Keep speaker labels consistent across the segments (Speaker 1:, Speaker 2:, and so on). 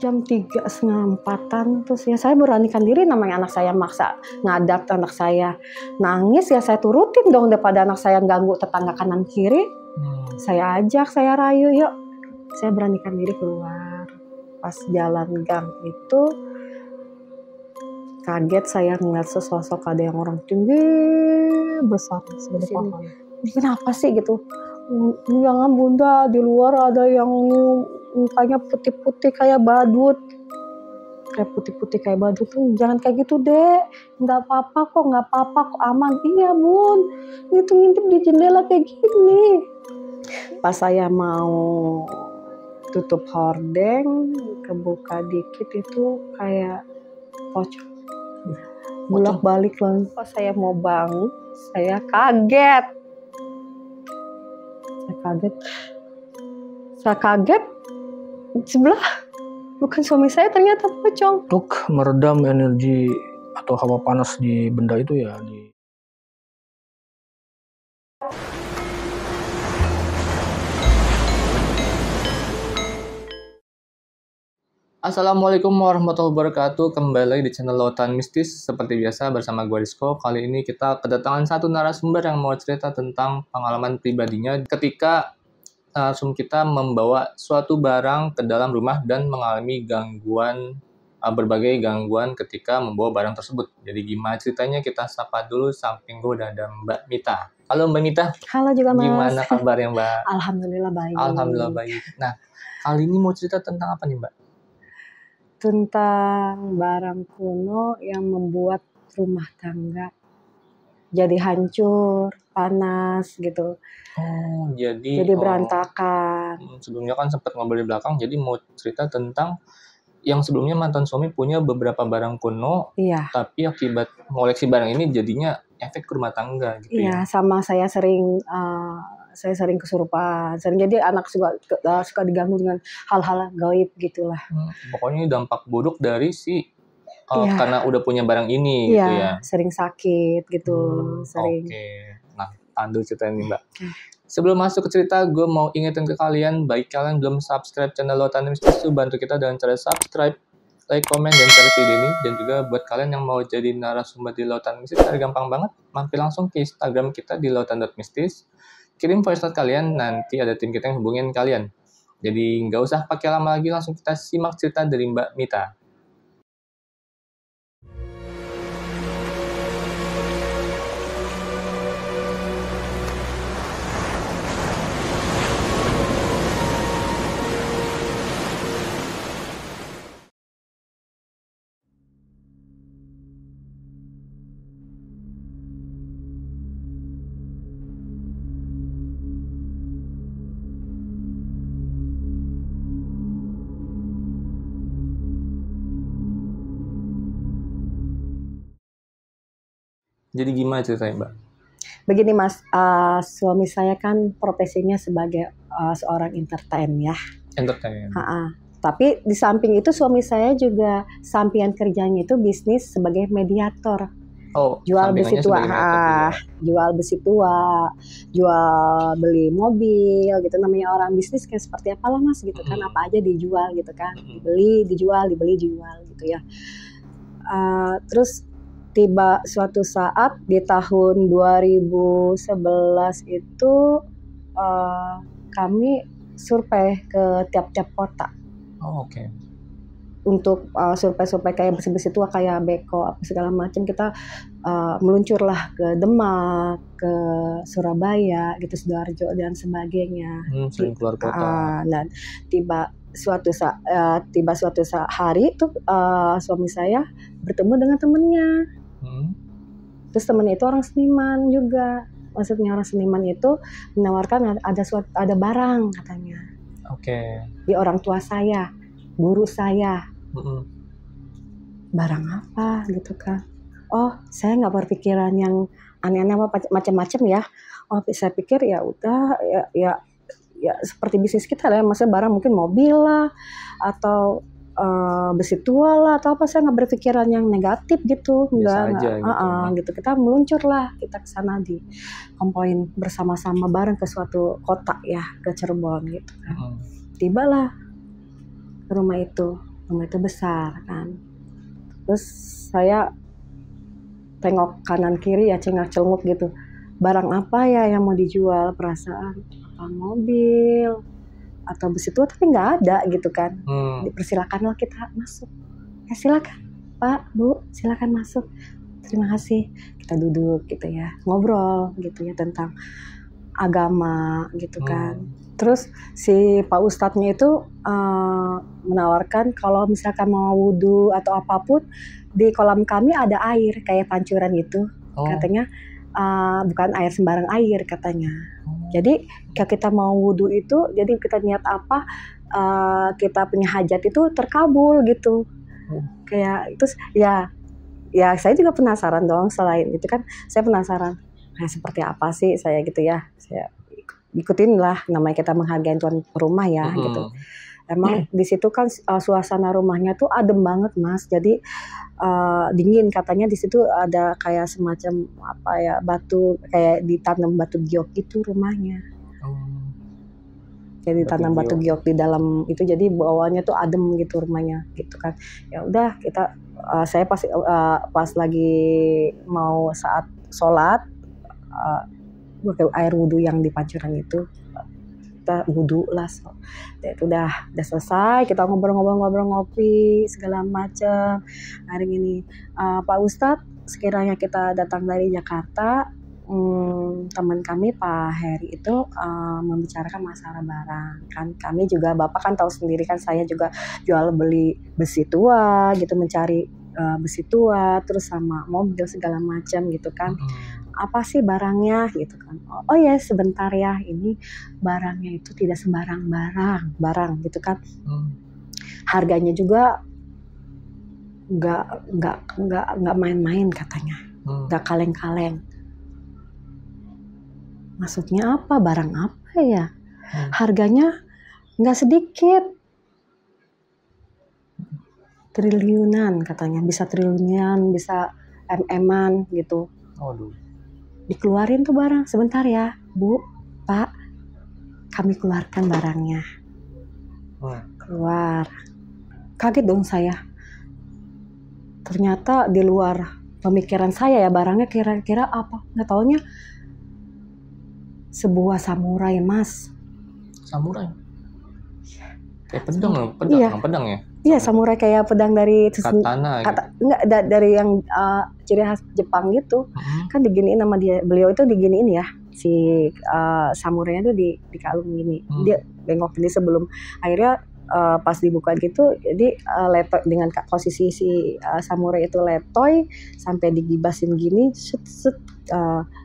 Speaker 1: 3:30 terus ya saya beranikan diri, namanya anak saya maksa ngadap, anak saya nangis ya saya turutin dong daripada anak saya ganggu tetangga kanan kiri. Saya ajak, saya rayu, yuk. Saya beranikan diri keluar. Pas jalan gang itu kaget saya ngeliat sesosok ada yang orang tinggi besar seperti pohon. Ini kenapa sih gitu? Jangan bunda, di luar ada yang mukanya putih-putih kayak badut. Kayak putih-putih kayak badut tuh, jangan kayak gitu dek, nggak apa-apa kok aman. Iya bun, itu ngintip di jendela kayak gini. Pas saya mau tutup hordeng, kebuka dikit itu kayak pocong, bolak balik lagi. Pas saya mau bangun, saya kaget. Sebelah bukan suami saya, ternyata pocong.
Speaker 2: Untuk meredam energi atau hawa panas di benda itu ya Assalamualaikum warahmatullahi wabarakatuh. Kembali lagi di channel Lautan Mistis. Seperti biasa bersama gue Rizko. Kali ini kita kedatangan satu narasumber yang mau cerita tentang pengalaman pribadinya ketika narasumber kita membawa suatu barang ke dalam rumah dan mengalami gangguan, berbagai gangguan ketika membawa barang tersebut. Jadi gimana ceritanya, kita sapa dulu. Samping gue udah ada Mbak Mita. Halo Mbak Mita.
Speaker 1: Halo juga Mas.
Speaker 2: Gimana kabarnya Mbak?
Speaker 1: Alhamdulillah baik.
Speaker 2: Alhamdulillah baik. Nah, kali ini mau cerita tentang apa nih Mbak?
Speaker 1: Tentang barang kuno yang membuat rumah tangga jadi hancur, panas gitu.
Speaker 2: Oh, jadi
Speaker 1: berantakan.
Speaker 2: Sebelumnya kan sempat ngobrol di belakang, jadi mau cerita tentang yang sebelumnya mantan suami punya beberapa barang kuno,
Speaker 1: iya.
Speaker 2: Tapi akibat ngoleksi barang ini jadinya efek ke rumah tangga gitu.
Speaker 1: Iya, sama saya sering kesurupan. Jadi anak suka diganggu dengan hal-hal gaib gitulah.
Speaker 2: Pokoknya dampak buruk dari karena udah punya barang ini gitu ya.
Speaker 1: Sering sakit gitu.
Speaker 2: Oke. Nah, tahan dulu cerita ini Mbak. Sebelum masuk ke cerita, gue mau ingetin ke kalian, baik kalian belum subscribe channel Lautan Mistis, bantu kita dengan cara subscribe, like, komen, dan share video ini. Dan juga buat kalian yang mau jadi narasumber di Lautan Mistis, gampang banget, mampir langsung ke Instagram kita di lautan.mistis, kirim voice note kalian, nanti ada tim kita yang hubungin kalian. Jadi nggak usah pakai lama lagi, langsung kita simak cerita dari Mbak Mita. Jadi gimana ceritanya Mbak?
Speaker 1: Begini Mas, suami saya kan profesinya sebagai seorang entertain ya.
Speaker 2: Entertain.
Speaker 1: Tapi di samping itu suami saya juga sampingan kerjanya itu bisnis sebagai mediator. Jual besi tua, jual beli mobil gitu, namanya orang bisnis kayak seperti apalah Mas gitu kan, apa aja dijual gitu kan, dibeli dijual gitu ya. Terus tiba suatu saat di tahun 2011 itu kami survei ke tiap-tiap kota. Untuk survei kayak besi-besi tua kayak beko apa segala macam, kita meluncurlah ke Demak, ke Surabaya gitu, Sidoarjo dan sebagainya.
Speaker 2: Sering keluar kota.
Speaker 1: Dan tiba suatu hari itu suami saya bertemu dengan temennya. Terus temennya itu orang seniman juga. Maksudnya orang seniman itu menawarkan ada barang katanya. Di orang tua saya, guru saya. Barang apa gitu kan? Oh, saya nggak berpikiran yang aneh-aneh macam-macam ya. Oh, saya pikir ya udah ya seperti bisnis kita lah, maksudnya barang mungkin mobil lah atau besi tua lah atau apa. Saya nggak berpikiran yang negatif gitu, gitu. Kita meluncur lah, kita ke sana di kompoin bersama-sama bareng ke suatu kota ya, ke Cirebon gitu kan. Tibalah ke rumah itu. Rumah itu besar kan. Terus saya tengok kanan kiri ya, cengak-cenguk gitu. Barang apa ya yang mau dijual? Perasaan apa mobil atau besi tua, tapi nggak ada gitu kan. Dipersilakanlah kita masuk. Ya silakan Pak, Bu, silakan masuk. Terima kasih. Kita duduk gitu ya, ngobrol gitu ya tentang agama gitu kan. Terus si Pak Ustadznya itu menawarkan kalau misalkan mau wudhu atau apapun, di kolam kami ada air kayak pancuran gitu. Katanya bukan air sembarang air katanya. Jadi kalau kita mau wudhu itu, jadi kita niat apa, kita punya hajat itu terkabul gitu. Kayak itu ya saya juga penasaran dong. Selain itu kan saya penasaran kayak seperti apa sih saya gitu ya. Saya ikutin lah, namanya kita menghargai tuan rumah ya gitu. Emang di situ kan suasana rumahnya tuh adem banget Mas. Jadi dingin katanya. Di situ ada kayak semacam apa ya, batu, kayak ditanam batu giok gitu rumahnya. Jadi tanam batu giok di dalam itu, jadi bawahnya tuh adem gitu rumahnya gitu kan. Ya udah kita saya pas lagi mau saat sholat pakai air wudhu yang di pancuran itu, kita wudhu lah. Itu udah selesai, kita ngobrol-ngobrol ngopi segala macam. Hari ini Pak Ustadz, sekiranya kita datang dari Jakarta, teman kami Pak Heri itu membicarakan masalah barang kan. Kami juga, Bapak kan tahu sendiri kan, saya juga jual beli besi tua gitu, mencari besi tua, terus sama mobil segala macam gitu kan. Apa sih barangnya gitu kan. Oh ya sebentar ya, ini barangnya itu tidak sembarang barang gitu kan. Harganya juga nggak main-main katanya, nggak kaleng-kaleng. Maksudnya apa? Barang apa ya? Harganya nggak sedikit, triliunan katanya, bisa triliunan, bisa MM-an gitu. Dikeluarin tuh barang. Sebentar ya Bu, Pak, kami keluarkan barangnya. Keluar. Kaget dong saya. Ternyata di luar pemikiran saya ya, barangnya kira-kira apa. Nggak taunya sebuah samurai Mas.
Speaker 2: Samurai? Kayak pedang pedang ya?
Speaker 1: Iya, samurai kayak pedang dari
Speaker 2: katana gitu.
Speaker 1: Enggak, dari yang ciri khas Jepang gitu. Kan diginiin sama beliau itu diginiin ya. Si samurainya tuh dikalung gini. Dia bengok gini sebelum akhirnya pas dibuka gitu, jadi letoy dengan posisi si samurai itu letoy sampai digibasin gini,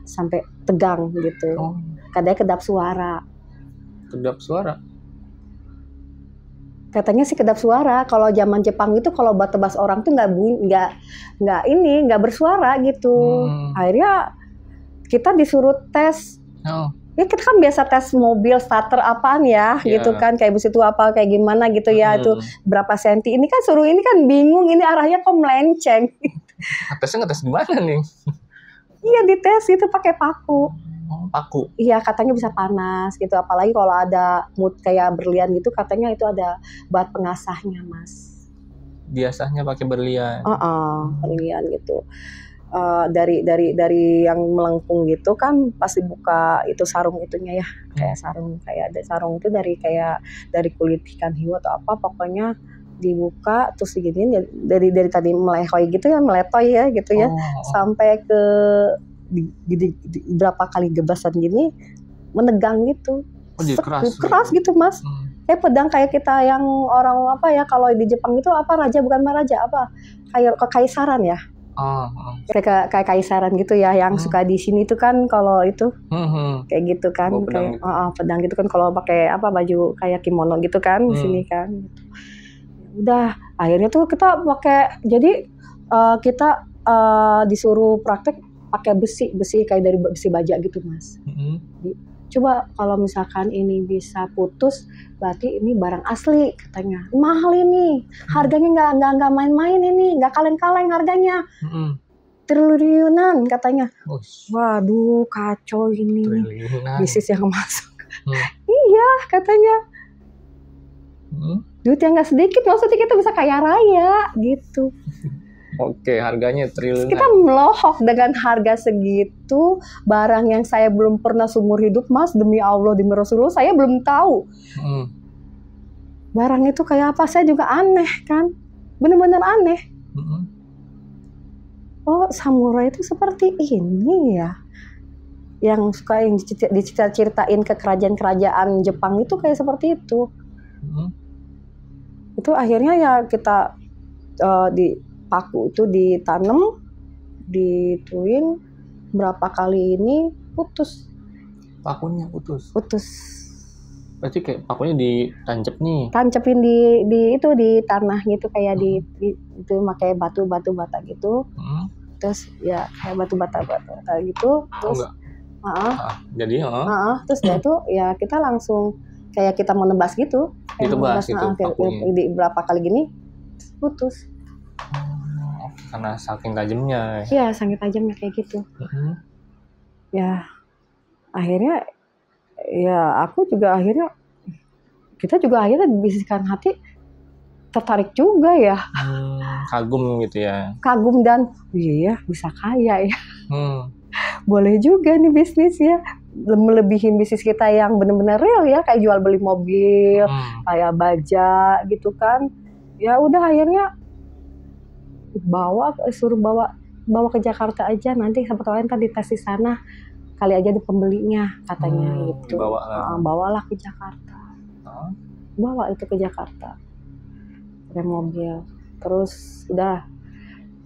Speaker 1: sampai tegang gitu. Katanya kedap suara. Katanya sih kedap suara. Kalau zaman Jepang itu kalau tebas orang tuh nggak bersuara gitu. Akhirnya kita disuruh tes. Ya kita kan biasa tes mobil starter apaan ya, gitu kan, kayak bus itu apa kayak gimana gitu ya, itu berapa senti. Ini kan suruh, ini kan bingung, ini arahnya kok melenceng.
Speaker 2: Tesnya ngetes gimana nih?
Speaker 1: Iya dites itu pakai paku.
Speaker 2: Paku?
Speaker 1: Iya katanya bisa panas gitu, apalagi kalau ada mood kayak berlian gitu, katanya itu ada bahan pengasahnya Mas.
Speaker 2: Biasanya pakai berlian?
Speaker 1: Berlian gitu. Dari yang melengkung gitu kan, pas dibuka itu sarung itunya ya, kayak sarung itu dari kulit ikan hiu atau apa, pokoknya dibuka terus diginiin ya, dari tadi meletoy gitu ya, sampai ke berapa kali gebasan gini menegang gitu. Keras gitu Mas. Kayak pedang kayak kita yang orang apa ya, kalau di Jepang itu apa, raja bukan maharaja, apa kayak kekaisaran ya. Kayak kaisaran gitu ya, yang suka di sini tuh kan kalau itu kayak gitu kan, kayak pedang gitu kan, kalau pakai apa baju kayak kimono gitu kan di sini kan. Udah akhirnya tuh kita pakai, jadi kita disuruh praktek pakai besi kayak dari besi baja gitu Mas. Coba kalau misalkan ini bisa putus, berarti ini barang asli katanya. Mahal ini, harganya nggak main-main ini, nggak kaleng-kaleng harganya. Triliunan katanya. Waduh kacau ini, bisnis yang masuk. Iya katanya. duit yang nggak sedikit, maksudnya kita bisa kaya raya gitu.
Speaker 2: Oke, harganya triliunan.
Speaker 1: Kita melohok dengan harga segitu, barang yang saya belum pernah seumur hidup, Mas, demi Allah, demi Rasulullah, saya belum tahu. Barang itu kayak apa, saya juga aneh kan, bener-bener aneh. Oh, samurai itu seperti ini ya, yang suka yang diceritain ke kerajaan-kerajaan Jepang itu kayak seperti itu. Itu akhirnya ya kita di paku itu ditanam, dituin berapa kali ini putus.
Speaker 2: Pakunya putus.
Speaker 1: Putus.
Speaker 2: Berarti kayak pakunya ditancap nih.
Speaker 1: Tancepin di itu di tanah gitu kayak di itu pakai batu bata gitu. Terus ya kayak batu bata gitu. Terus
Speaker 2: jadi
Speaker 1: terus dia itu ya kita langsung kayak kita menebas gitu.
Speaker 2: Ditebas gitu pakunya.
Speaker 1: Di berapa kali gini putus.
Speaker 2: Karena saking tajamnya.
Speaker 1: Iya, saking tajamnya kayak gitu. Ya, akhirnya ya kita juga akhirnya bisikan hati tertarik juga ya.
Speaker 2: Kagum gitu ya.
Speaker 1: Kagum dan iya bisa kaya ya. Boleh juga nih bisnis ya. Melebihin bisnis kita yang benar-benar real ya, kayak jual beli mobil, kayak baja gitu kan. Ya udah akhirnya suruh bawa ke Jakarta aja, nanti siapa tahu kan dites di sana kali aja ada pembelinya katanya gitu. Bawalah ke Jakarta. Bawa itu ke Jakarta pakai mobil. Terus udah,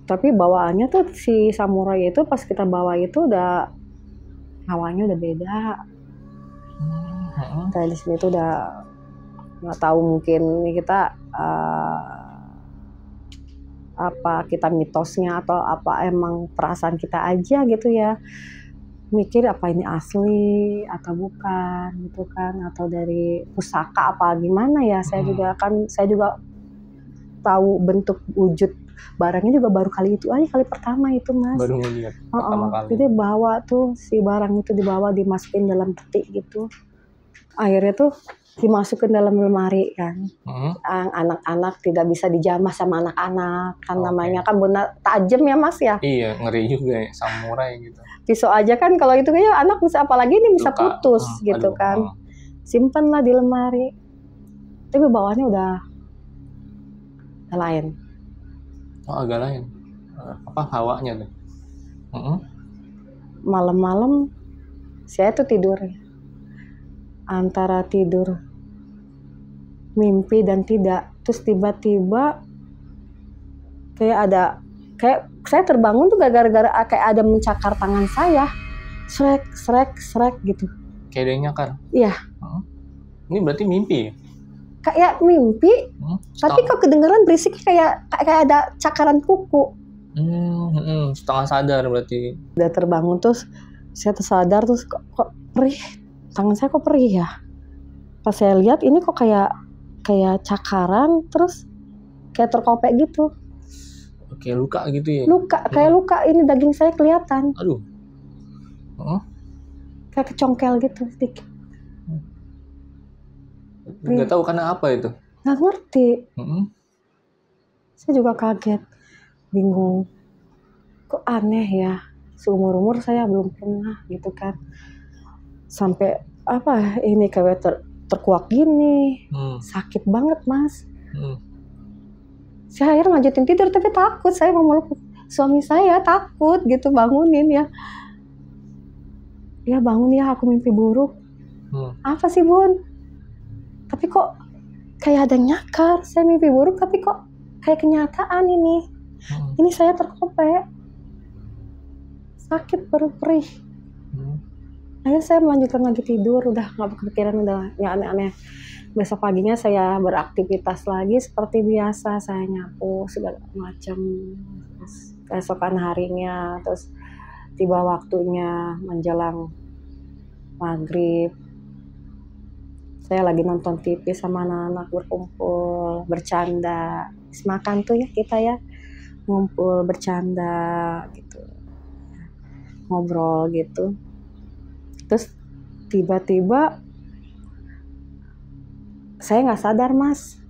Speaker 1: tapi bawaannya tuh si samurai itu pas kita bawa itu udah hawanya udah beda. Kayak di sini tuh udah nggak tahu, mungkin kita apa kita mitosnya atau apa emang perasaan kita aja gitu ya, mikir apa ini asli atau bukan gitu kan, atau dari pusaka apa gimana ya. Saya juga tahu bentuk wujud barangnya juga baru kali itu aja, kali pertama itu Mas.
Speaker 2: Baru ngeliat pertama kali.
Speaker 1: Jadi bawa tuh si barang itu dibawa dimasukin dalam peti gitu, akhirnya tuh dimasukin dalam lemari kan. Anak-anak tidak bisa dijamah sama anak-anak kan, namanya kan benar tajam ya Mas ya.
Speaker 2: Iya, ngeri juga ya samurai gitu.
Speaker 1: Pisau aja kan kalau itu kayak anak bisa, apalagi ini bisa putus gitu kan. Simpen lah di lemari. Tapi bawaannya udah lain.
Speaker 2: Oh, agak lain. Apa hawanya tuh?
Speaker 1: Malam-malam saya tuh tidur antara tidur mimpi dan tidak, terus tiba-tiba kayak saya terbangun tuh gara-gara kayak ada mencakar tangan saya, srek gitu.
Speaker 2: Kayak ada yang nyakar.
Speaker 1: Iya.
Speaker 2: Ini berarti mimpi ya?
Speaker 1: Kayak mimpi, tapi kok kedengeran berisiknya kayak ada cakaran kuku.
Speaker 2: Setengah sadar berarti.
Speaker 1: Udah terbangun terus saya tersadar, terus kok perih, tangan saya kok perih ya. Pas saya lihat ini kok kayak cakaran, terus kayak terkopek gitu.
Speaker 2: Kayak luka gitu ya?
Speaker 1: Kayak luka, ini daging saya kelihatan.
Speaker 2: Aduh.
Speaker 1: Kayak kecongkel gitu sedikit.
Speaker 2: Nggak tahu karena apa itu?
Speaker 1: Nggak ngerti. Saya juga kaget, bingung. Kok aneh ya? Seumur-umur saya belum pernah gitu kan. Sampai apa ini kayak terkuak gini. Sakit banget Mas. Saya akhirnya lanjutin tidur, tapi takut. Saya mau meluk suami saya, takut gitu, bangunin ya. Ya bangun ya, aku mimpi buruk. Apa sih Bun? Tapi kok kayak ada yang nyakar. Saya mimpi buruk tapi kok kayak kenyataan ini. Ini saya terkopek. Sakit, perih. Akhirnya saya melanjutkan lagi tidur, udah gak kepikiran, udah ya aneh-aneh. Besok paginya saya beraktivitas lagi seperti biasa, saya nyapu segala macam. Keesokan harinya, terus tiba waktunya menjelang maghrib, saya lagi nonton TV sama anak-anak, berkumpul, bercanda. Makan tuh ya kita ya, ngumpul, bercanda gitu, ngobrol gitu. Terus tiba-tiba saya nggak sadar Mas,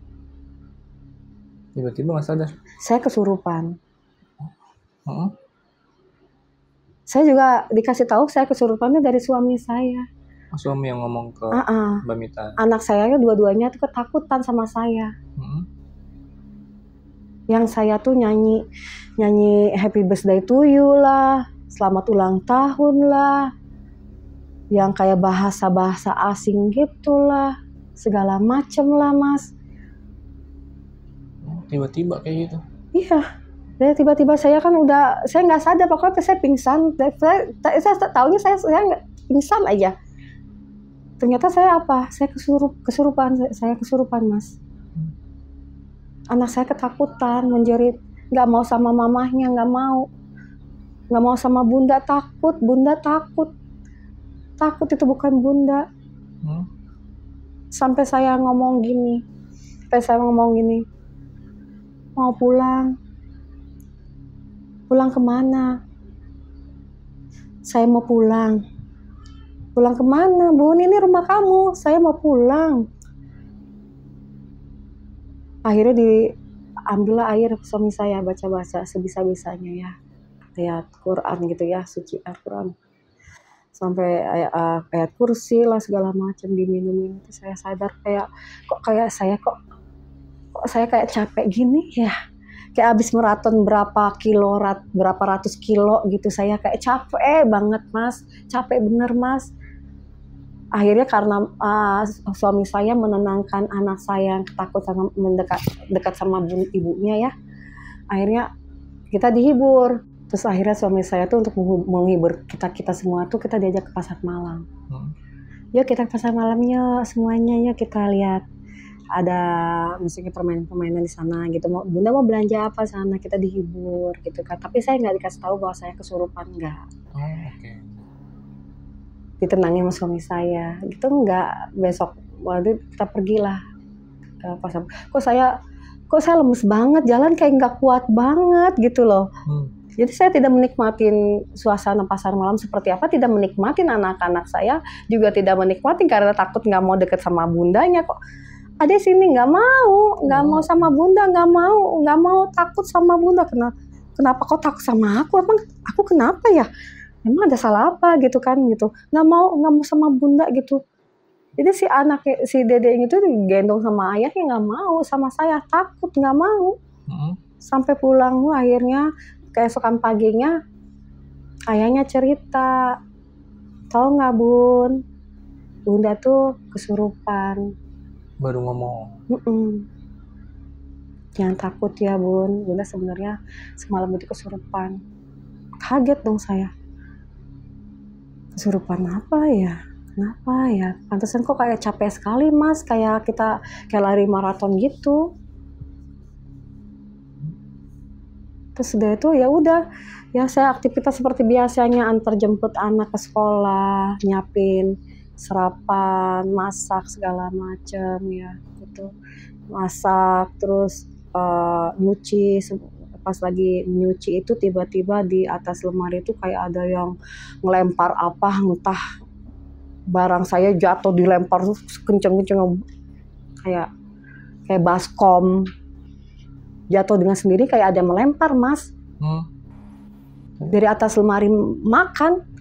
Speaker 2: Tiba-tiba nggak sadar.
Speaker 1: Saya kesurupan.
Speaker 2: Heeh.
Speaker 1: Saya juga dikasih tahu saya kesurupannya dari suami saya.
Speaker 2: Suami yang ngomong ke Mbak Mita.
Speaker 1: Anak saya dua-duanya tuh ketakutan sama saya. Yang saya tuh nyanyi happy birthday to you lah, selamat ulang tahun lah, yang kayak bahasa-bahasa asing gitulah, segala macem lah mas.
Speaker 2: Tiba-tiba kayak gitu?
Speaker 1: Iya, dan tiba-tiba saya kan saya nggak sadar, pokoknya saya pingsan. Saya taunya saya nggak pingsan aja. Ternyata saya kesurupan mas. Anak saya ketakutan, menjerit, nggak mau sama mamahnya, nggak mau sama bunda, takut itu bukan bunda. Sampai saya ngomong gini, mau pulang kemana? Saya mau pulang kemana bun? Ini rumah kamu, saya mau pulang. Akhirnya diambillah air suami saya, baca-baca sebisa-bisanya ya, ayat Quran gitu ya, suci Al-Quran, sampai ayat kursi lah segala macam diminumin. Itu saya sadar kayak saya kayak capek gini ya, kayak abis maraton berapa ratus kilo gitu. Saya kayak capek banget mas, capek bener mas. Akhirnya karena suami saya menenangkan anak saya yang ketakutan mendekat sama ibunya ya, akhirnya kita dihibur. Terus akhirnya suami saya tuh untuk menghibur kita semua tuh, kita diajak ke pasar malam. Yuk kita ke pasar malamnya semuanya, ya kita lihat ada misalnya permainan-permainan di sana gitu. Bunda mau belanja apa sana, kita dihibur gitu kan. Tapi saya nggak dikasih tahu bahwa saya kesurupan, nggak. Ditenangin sama suami saya gitu, enggak. Besok waktu kita pergilah ke pasar. Kok saya lemes banget, jalan kayak nggak kuat banget gitu loh. Jadi saya tidak menikmatin suasana pasar malam seperti apa, tidak menikmatin anak-anak saya juga tidak menikmatin karena takut nggak mau deket sama bundanya. Kok ada sini nggak mau sama bunda, nggak mau, takut sama bunda. Kenapa kok takut sama aku? Emang aku kenapa ya? Emang ada salah apa gitu kan gitu, nggak mau sama bunda gitu. Jadi si dedenya itu digendong sama ayahnya, nggak mau sama saya, takut, nggak mau. Sampai pulang akhirnya keesokan paginya ayahnya cerita, tahu nggak bun, bunda tuh kesurupan.
Speaker 2: Baru ngomong.
Speaker 1: Jangan takut ya bun, bunda sebenarnya semalam itu kesurupan. Kaget dong saya. Kesurupan apa ya? Kenapa ya? Pantesan kok kayak capek sekali mas, kayak lari maraton gitu. Terus udah itu ya udah, ya saya aktivitas seperti biasanya, antar jemput anak ke sekolah, nyiapin sarapan, masak segala macam ya gitu. Masak terus nyuci. Pas lagi nyuci itu tiba-tiba di atas lemari itu kayak ada yang ngelempar apa, entah barang saya jatuh, dilempar kenceng-kenceng kayak baskom, jatuh dengan sendiri, kayak ada yang melempar mas. Dari atas lemari makan.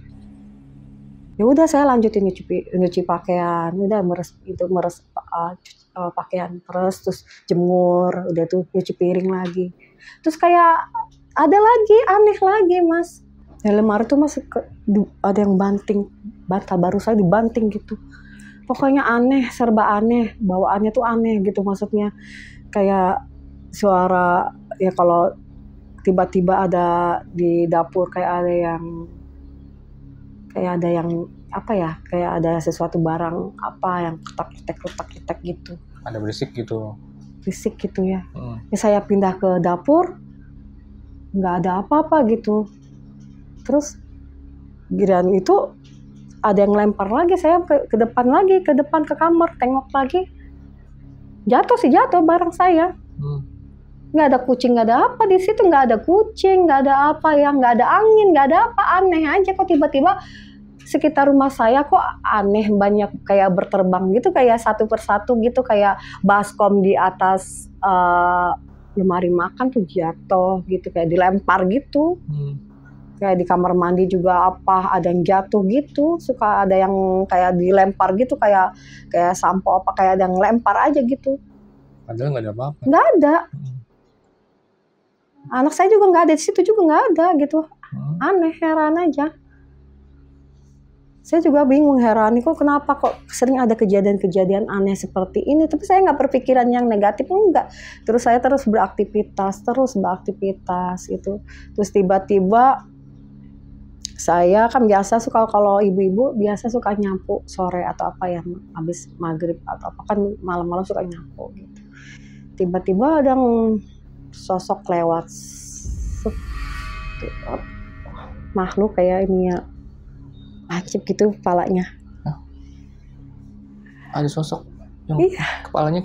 Speaker 1: Ya udah saya lanjutin nyuci pakaian, udah meres pakaian, terus jemur, udah tuh nyuci piring lagi. Terus kayak ada lagi, aneh lagi mas. Di lemari tuh mas ada yang banting, bantal baru saya dibanting gitu. Pokoknya aneh, serba aneh, bawaannya tuh aneh gitu, maksudnya kayak suara ya kalau tiba-tiba ada di dapur kayak ada yang apa ya, kayak ada sesuatu barang apa yang ketak-ketak gitu.
Speaker 2: Ada berisik gitu
Speaker 1: ya. Ya saya pindah ke dapur, nggak ada apa-apa gitu. Terus giliran itu ada yang lempar lagi, saya ke depan ke kamar, tengok lagi, jatuh barang saya. Nggak ada kucing, nggak ada apa di situ, nggak ada kucing, nggak ada apa ya, nggak ada angin, nggak ada apa, aneh aja kok tiba-tiba sekitar rumah saya kok aneh, banyak kayak berterbang gitu, kayak satu persatu gitu, kayak baskom di atas lemari makan tuh jatuh gitu, kayak dilempar gitu. Kayak di kamar mandi juga ada yang jatuh gitu, suka ada yang kayak dilempar gitu, kayak sampo kayak ada yang lempar aja gitu.
Speaker 2: Padahal nggak ada apa-apa.
Speaker 1: Nggak ada. Anak saya juga nggak ada di situ, juga nggak ada gitu. Aneh, heran aja. Saya juga bingung, heran kok kenapa kok sering ada kejadian-kejadian aneh seperti ini. Tapi saya nggak berpikiran yang negatif, enggak. Terus saya terus beraktivitas gitu. Terus tiba-tiba saya kan biasa suka, kalau ibu-ibu biasa suka nyapu sore atau apa ya, habis maghrib atau apa kan malam-malam suka nyapu gitu. Tiba-tiba ada sosok lewat, makhluk kayak ini ya, lancip gitu kepalanya.
Speaker 2: Ada sosok yang kepalanya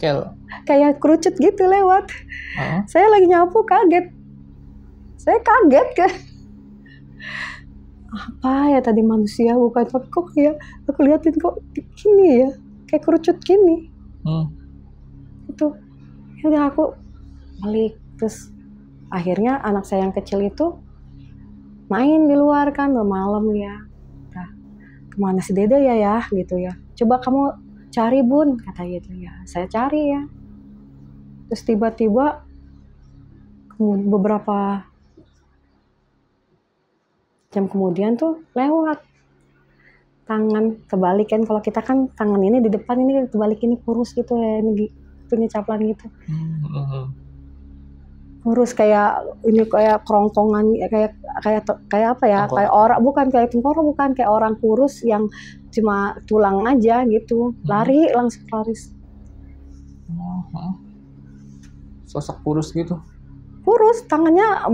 Speaker 2: kayak
Speaker 1: kerucut gitu lewat. Saya lagi nyapu kaget. Saya kaget kan. Apa ya tadi, manusia bukan, tapi kok kayak aku liatin kok gini ya, kayak kerucut gini. Itu ya udah, aku balik. Terus akhirnya anak saya yang kecil itu main di luar kan, udah malam ya. Nah, kemana si Dede ya gitu ya. Coba kamu cari Bun, kata gitu ya. Saya cari ya. Terus tiba-tiba beberapa jam kemudian tuh lewat, tangan kebalik kan, kalau kita kan tangan ini di depan, ini kebalik, ini kurus gitu ya, ini punya caplan gitu. Kurus kayak ini, kayak kerongkongan, kayak apa ya, kayak orang, bukan kayak tengkorak, bukan kayak orang kurus yang cuma tulang aja gitu. Langsung lari.
Speaker 2: Sosok kurus gitu.
Speaker 1: Kurus, tangannya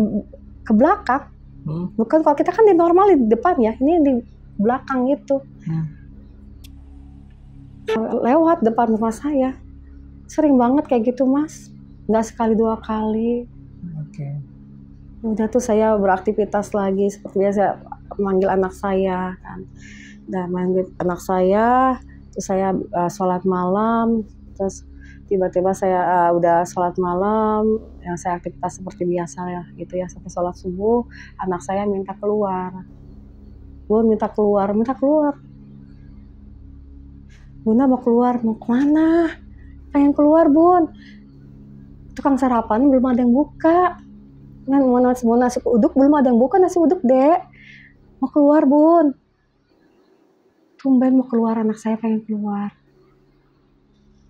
Speaker 1: ke belakang. Bukan, kalau kita kan di normal di depan ya, ini di belakang gitu. Lewat depan rumah saya. Sering banget kayak gitu Mas, nggak sekali dua kali. Udah tuh saya beraktivitas lagi seperti biasa, manggil anak saya kan. Dan manggil anak saya, terus saya sholat malam, terus tiba-tiba saya udah sholat malam, yang saya aktivitas seperti biasa ya gitu ya, sampai sholat subuh. Anak saya minta keluar, Bun minta keluar. Bunda mau keluar, mau kemana? Pengen keluar Bun, tukang sarapan belum ada yang buka, mau nasi uduk belum ada yang buka, nasi uduk Dek, mau keluar Bun. Tumben mau keluar, anak saya pengen keluar,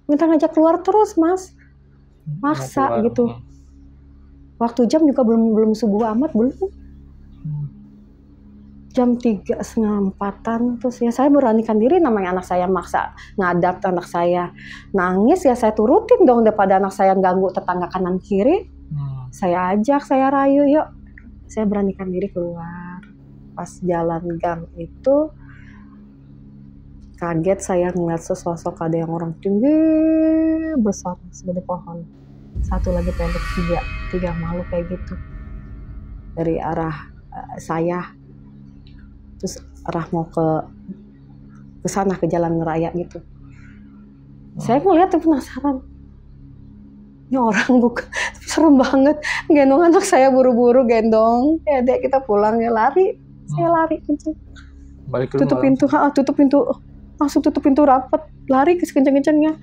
Speaker 1: minta ngajak keluar terus Mas, maksa gitu. Waktu jam juga belum subuh amat, belum. Jam 3:30-an, terus ya saya beranikan diri, namanya anak saya maksa ngadat anak saya nangis ya, saya turutin dong, daripada anak saya ganggu tetangga kanan kiri. Saya ajak, saya rayu, yuk. Saya beranikan diri keluar. Pas jalan gang itu kaget saya ngeliat sesosok, ada yang orang tinggi besar segede pohon, satu lagi pendek, tiga makhluk kayak gitu dari arah saya, terus arah mau ke sana, ke jalan raya gitu. Saya ngeliat tuh penasaran, ini orang bukan, serem banget. Gendong anak saya, buru-buru gendong, ya Dek kita pulang ya, lari. Saya lari kenceng, tutup pintu, langsung tutup pintu rapat, lari kenceng-kencengnya.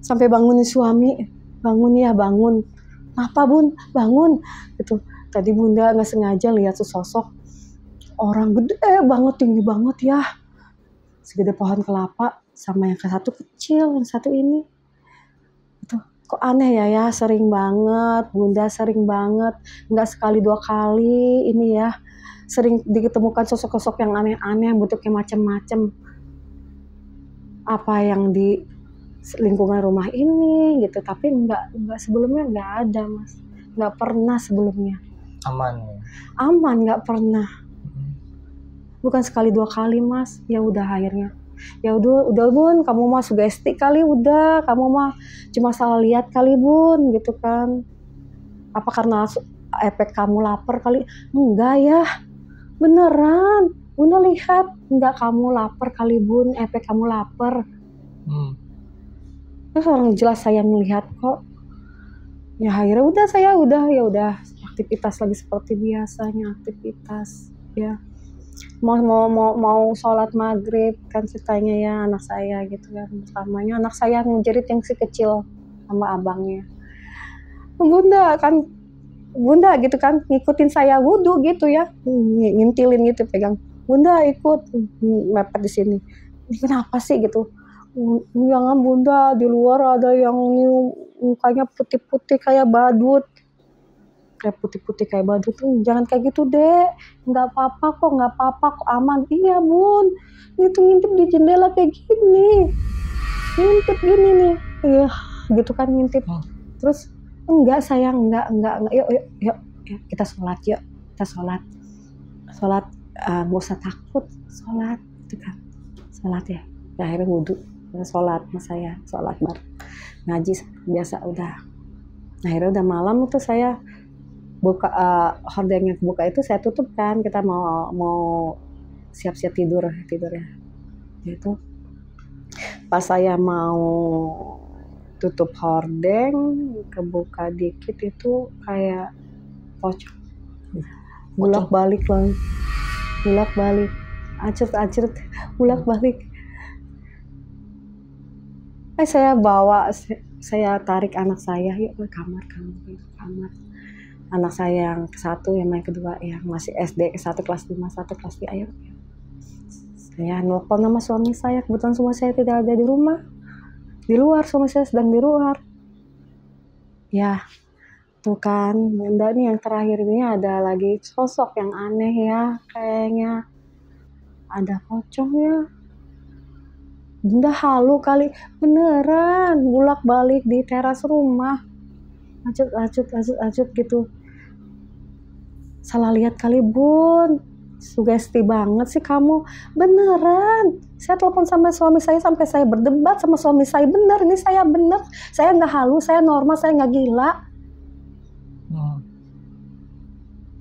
Speaker 1: Sampai bangunin suami, bangun. Apa Bun, bangun gitu. Tadi Bunda nggak sengaja lihat sesosok orang gede banget, tinggi banget ya, segede pohon kelapa, sama yang satu kecil, yang satu ini. Itu kok aneh ya, sering banget Bunda, sering banget, nggak sekali dua kali ini ya, sering diketemukan sosok-sosok yang aneh-aneh, bentuknya macam-macam. Apa yang di lingkungan rumah ini gitu, tapi nggak sebelumnya, nggak ada Mas, nggak pernah sebelumnya. Aman, nggak pernah. Bukan sekali dua kali Mas. Ya udah, akhirnya ya udah Bun, kamu mah sugesti kali, udah kamu mah cuma salah lihat kali Bun gitu kan. Apa karena efek kamu lapar kali? Enggak ya, beneran Bunda lihat, enggak kamu lapar kali Bun, efek kamu lapar. Terus orang jelas saya melihat kok. Ya akhirnya udah saya udah aktivitas lagi seperti biasanya, aktivitas ya. Mau sholat maghrib kan ceritanya ya, anak saya gitu kan, pertamanya anak saya ngejerit yang si kecil sama abangnya, bunda gitu kan ngikutin saya wudhu gitu ya, ngintilin gitu, pegang bunda ikut mepet di sini. Ini kenapa sih gitu, jangan bunda, di luar ada yang mukanya putih-putih kayak badut, tuh jangan kayak gitu dek, nggak apa-apa kok, aman. Iya bun, itu ngintip di jendela kayak gini, ngintip gini nih, iya gitu kan ngintip. Terus enggak sayang, enggak, yuk kita sholat, nggak usah takut, sholat gitu kan, sholat ya akhirnya wudhu, sholat mas saya, sholat ngaji biasa udah. Akhirnya udah malam itu saya buka hordengnya buka itu saya tutup kan, kita mau siap-siap tidur ya. Itu pas saya mau tutup hordeng kebuka dikit itu kayak pocong bolak-balik acet bolak-balik. Saya tarik anak saya, yuk ke kamar. Anak saya yang ke-1, yang kedua yang masih SD, ke-1 kelas 5, 1 kelas 3, ayo. Saya nelpon sama suami saya, kebetulan suami saya tidak ada di rumah, di luar, suami saya sedang di luar. Ya, tuh kan, bunda nih yang terakhir ini ada lagi sosok yang aneh ya, kayaknya ada pocongnya. Bunda halu kali, beneran, bolak-balik di teras rumah, acut gitu. Salah lihat kali bun, sugesti banget sih kamu, beneran. Saya telepon sama suami saya sampai saya berdebat sama suami saya, bener ini saya bener, saya nggak halu, saya normal, saya nggak gila.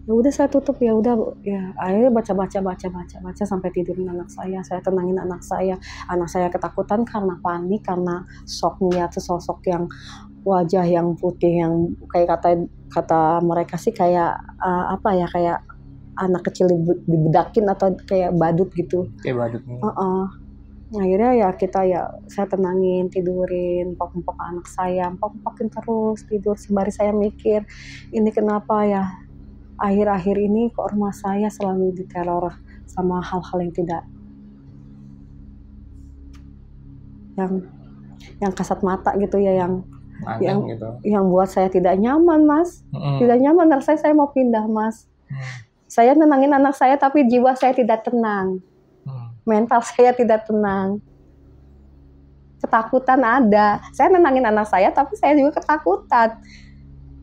Speaker 1: Ya udah saya tutup, ya udah ya akhirnya baca sampai tidurin anak saya tenangin anak saya ketakutan karena panik, karena shock melihat sosok yang wajah yang putih yang kayak kata mereka sih kayak kayak anak kecil dibedakin atau kayak badut gitu.
Speaker 2: Kayak badut.
Speaker 1: Akhirnya saya tenangin, tidurin, pok anak saya, pokin terus tidur sembari saya mikir, ini kenapa ya akhir-akhir ini kok rumah saya selalu diteror sama hal-hal yang tidak yang kasat mata gitu ya, yang buat saya tidak nyaman mas. Tidak nyaman, rasanya saya mau pindah mas. Saya nenangin anak saya tapi jiwa saya tidak tenang, mental saya tidak tenang, ketakutan ada. Saya nenangin anak saya tapi saya juga ketakutan.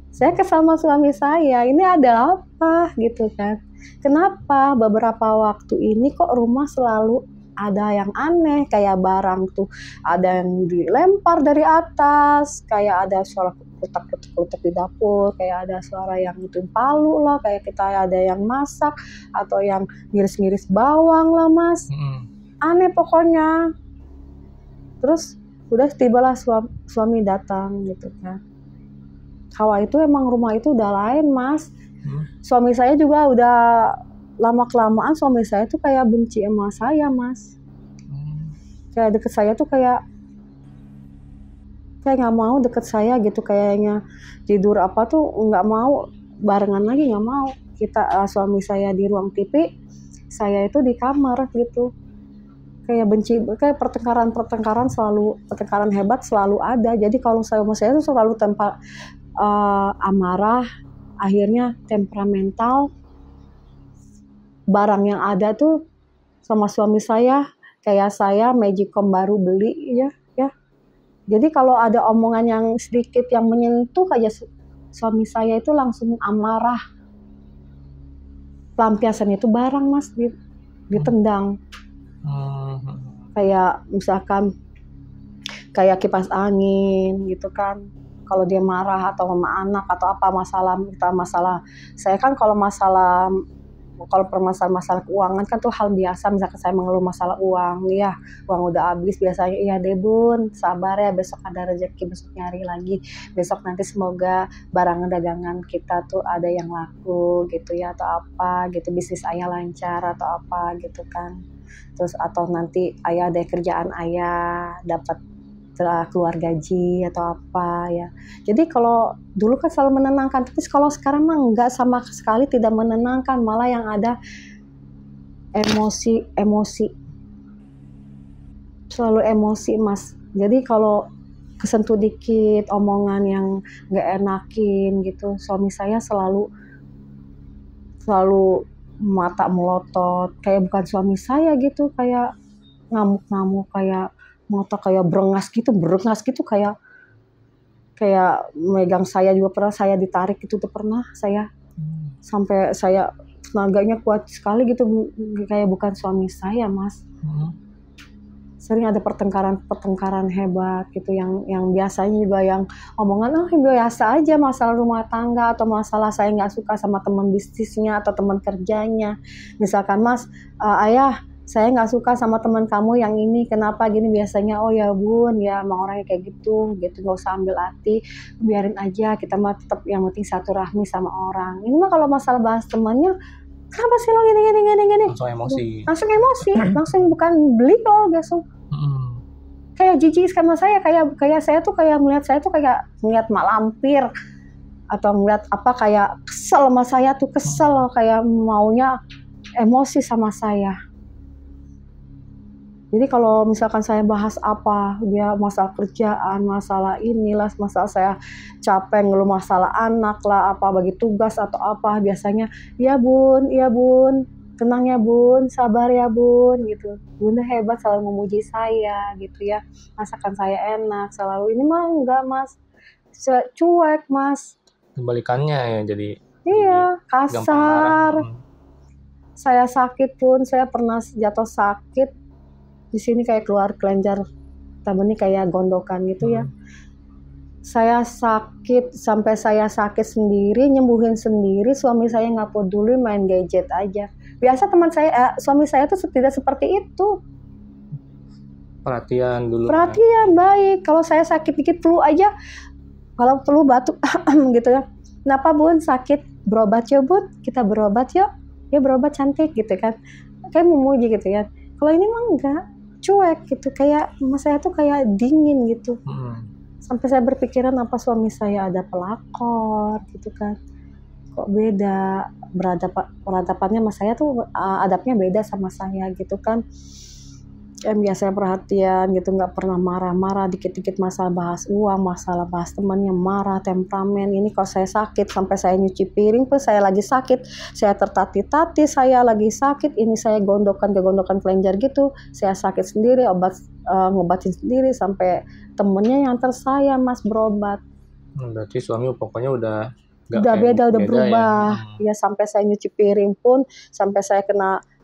Speaker 1: Saya kesal sama suami saya, ini ada apa gitu kan, kenapa beberapa waktu ini kok rumah selalu ada yang aneh, kayak barang tuh ada yang dilempar dari atas, kayak ada suara kutak-kutuk di dapur, kayak ada suara yang itu palu lah, kayak kita ada yang masak atau yang ngiris-ngiris bawang lah mas. Aneh pokoknya. Terus udah tibalah suami datang gitu kan. Hawa itu emang rumah itu udah lain mas. Suami saya juga udah lama-kelamaan suami saya tuh kayak benci sama saya mas. Kayak deket saya tuh kayak nggak mau deket saya gitu, kayaknya tidur apa tuh nggak mau barengan lagi, nggak mau. Suami saya di ruang TV, saya itu di kamar gitu. Kayak benci, kayak pertengkaran selalu, pertengkaran hebat selalu ada. Jadi kalau saya tuh selalu amarah, akhirnya temperamental. Barang yang ada tuh sama suami saya, kayak saya Magicom baru beli ya. Jadi kalau ada omongan yang sedikit yang menyentuh kayak suami saya itu langsung amarah. Pelampiasan itu barang mas, ditendang. Kayak misalkan kayak kipas angin gitu kan. Kalau dia marah atau sama anak atau apa masalah saya kan, kalau masalah kalau permasalahan keuangan kan tuh hal biasa. Misalkan saya mengeluh masalah uang nih ya, uang udah habis, biasanya iya deh bun, sabar ya, besok ada rezeki, besok nyari lagi, besok nanti semoga barang dagangan kita tuh ada yang laku gitu ya, atau apa gitu, bisnis ayah lancar atau apa gitu kan. Terus atau nanti ayah ada kerjaan, ayah dapat keluar gaji atau apa ya. Jadi kalau dulu kan selalu menenangkan, tapi kalau sekarang mah enggak, sama sekali tidak menenangkan, malah yang ada emosi, selalu emosi mas. Jadi kalau kesentuh dikit omongan yang enggak enakin gitu, suami saya selalu mata melotot, kayak bukan suami saya gitu, kayak ngamuk-ngamuk, kayak mata kayak berengas gitu, kayak megang saya juga pernah, saya ditarik itu tuh pernah saya, sampai saya tenaganya kuat sekali gitu, kayak bukan suami saya mas. Sering ada pertengkaran hebat gitu, yang biasanya juga yang omongan biasa aja, masalah rumah tangga atau masalah saya nggak suka sama teman bisnisnya atau teman kerjanya. Misalkan mas, ayah saya nggak suka sama teman kamu yang ini, kenapa gini, biasanya oh ya bun ya, emang orangnya kayak gitu, nggak usah ambil hati, biarin aja, kita mah tetap yang penting satu rahmi sama orang. Ini mah kalau masalah bahas temannya, kenapa sih lo gini, langsung emosi, langsung bukan beliau langsung kayak jijik sama saya, kayak saya tuh kayak melihat saya tuh kayak melihat mak lampir atau melihat apa, kayak kesel sama saya tuh, kesel, kayak maunya emosi sama saya. Jadi kalau misalkan saya bahas apa, dia masalah kerjaan, masalah inilah, masalah saya capek, ngeluh masalah anak lah, apa bagi tugas atau apa, biasanya iya bun, tenang ya bun, sabar ya bun gitu. Bunda hebat, selalu memuji saya gitu ya, masakan saya enak selalu. Ini mah enggak mas, cuek mas.
Speaker 2: Kebalikannya ya, jadi
Speaker 1: iya kasar. Saya sakit pun, saya pernah jatuh sakit di sini kayak keluar kelenjar tabunnya kayak gondokan gitu ya. Saya sakit, sampai saya sakit sendiri, nyembuhin sendiri, suami saya nggak peduli, main gadget aja. Biasa teman saya, suami saya tuh tidak seperti itu.
Speaker 2: Perhatian dulu.
Speaker 1: Perhatian baik. Kalau saya sakit dikit flu aja, kalau flu batuk gitu ya. Kenapa bun sakit? Berobat yuk bun, kita berobat yuk. Ya berobat cantik gitu kan. Kayak memuji gitu ya. Kalau ini mah enggak, cuek gitu, kayak mas saya tuh kayak dingin gitu. Sampai saya berpikiran apa suami saya ada pelakor gitu kan, kok beda berhadapannya sama saya tuh, adabnya beda sama saya gitu kan. Yang biasanya perhatian gitu, nggak pernah marah-marah, dikit-dikit masalah bahas uang, masalah bahas temannya marah, temperamen. Ini kalau saya sakit, sampai saya nyuci piring pun saya lagi sakit, saya tertati-tati, saya lagi sakit, ini saya gondokan kelenjar gitu, saya sakit sendiri, ngobatin sendiri, sampai temennya yang antar saya mas berobat.
Speaker 2: Berarti suami pokoknya udah
Speaker 1: beda berubah ya. Sampai saya nyuci piring pun, sampai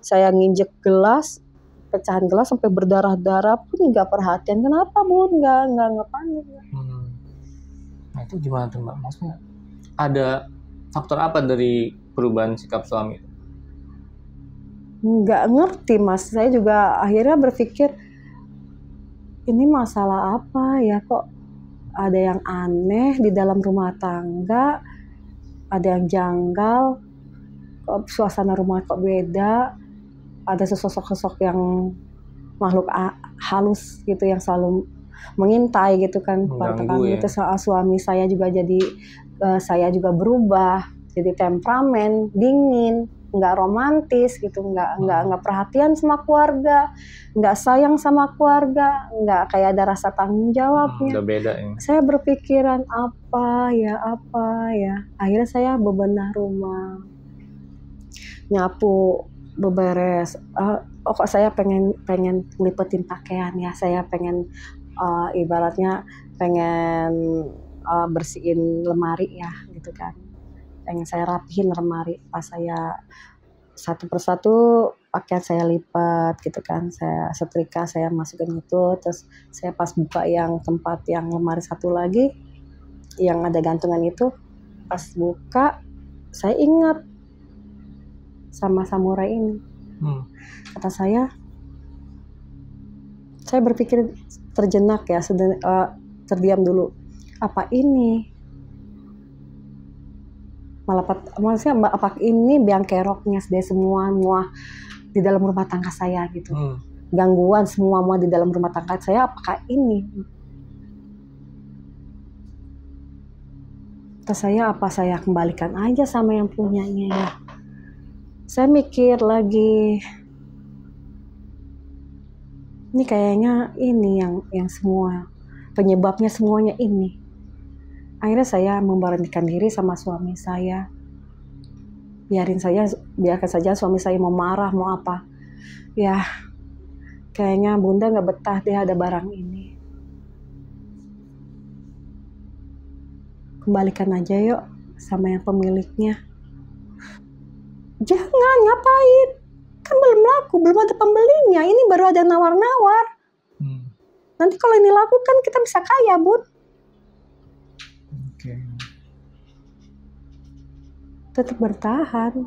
Speaker 1: saya nginjek gelas, pecahan gelas sampai berdarah-darah pun nggak perhatian. Kenapa bun? Nggak panik.
Speaker 2: Nah itu gimana tuh mbak? Maksudnya ada faktor apa dari perubahan sikap suami?
Speaker 1: Nggak ngerti mas. Saya juga akhirnya berpikir, ini masalah apa ya, kok ada yang aneh di dalam rumah tangga, ada yang janggal, kok suasana rumah kok beda. Ada sosok-sosok yang makhluk halus gitu yang selalu mengintai gitu kan.
Speaker 2: Ya.
Speaker 1: Itu suami saya juga jadi, saya juga berubah jadi temperamen, dingin, nggak romantis gitu, nggak perhatian sama keluarga, nggak sayang sama keluarga, nggak kayak ada rasa tanggung jawabnya.
Speaker 2: Udah beda ya.
Speaker 1: Saya berpikiran apa ya, akhirnya saya bebenah rumah, nyapu, beberes. Kok saya pengen ngelipetin pakaian ya, saya pengen ibaratnya pengen bersihin lemari ya gitu kan, pengen saya rapihin lemari. Pas saya satu persatu pakaian saya lipat gitu kan, saya setrika, saya masukin itu, terus saya pas buka yang tempat yang lemari satu lagi yang ada gantungan itu, pas buka saya ingat sama samurai ini. Kata saya berpikir terjenak ya, terdiam dulu. Apa ini? Maksudnya apa ini biang keroknya semua di dalam rumah tangga saya gitu. Gangguan semua di dalam rumah tangga saya, apakah ini? Kata saya, apa saya kembalikan aja sama yang punyanya ya. Saya mikir lagi, ini kayaknya ini yang semua penyebabnya semuanya ini. Akhirnya saya memberanikan diri sama suami saya. Biarkan saja suami saya mau marah, mau apa. Ya, kayaknya Bunda nggak betah deh ada barang ini. Kembalikan aja yuk sama yang pemiliknya. Jangan, ngapain? Kan belum laku, belum ada pembelinya. Ini baru ada nawar-nawar. Nanti kalau ini laku kan kita bisa kaya, Bud. Tetap bertahan.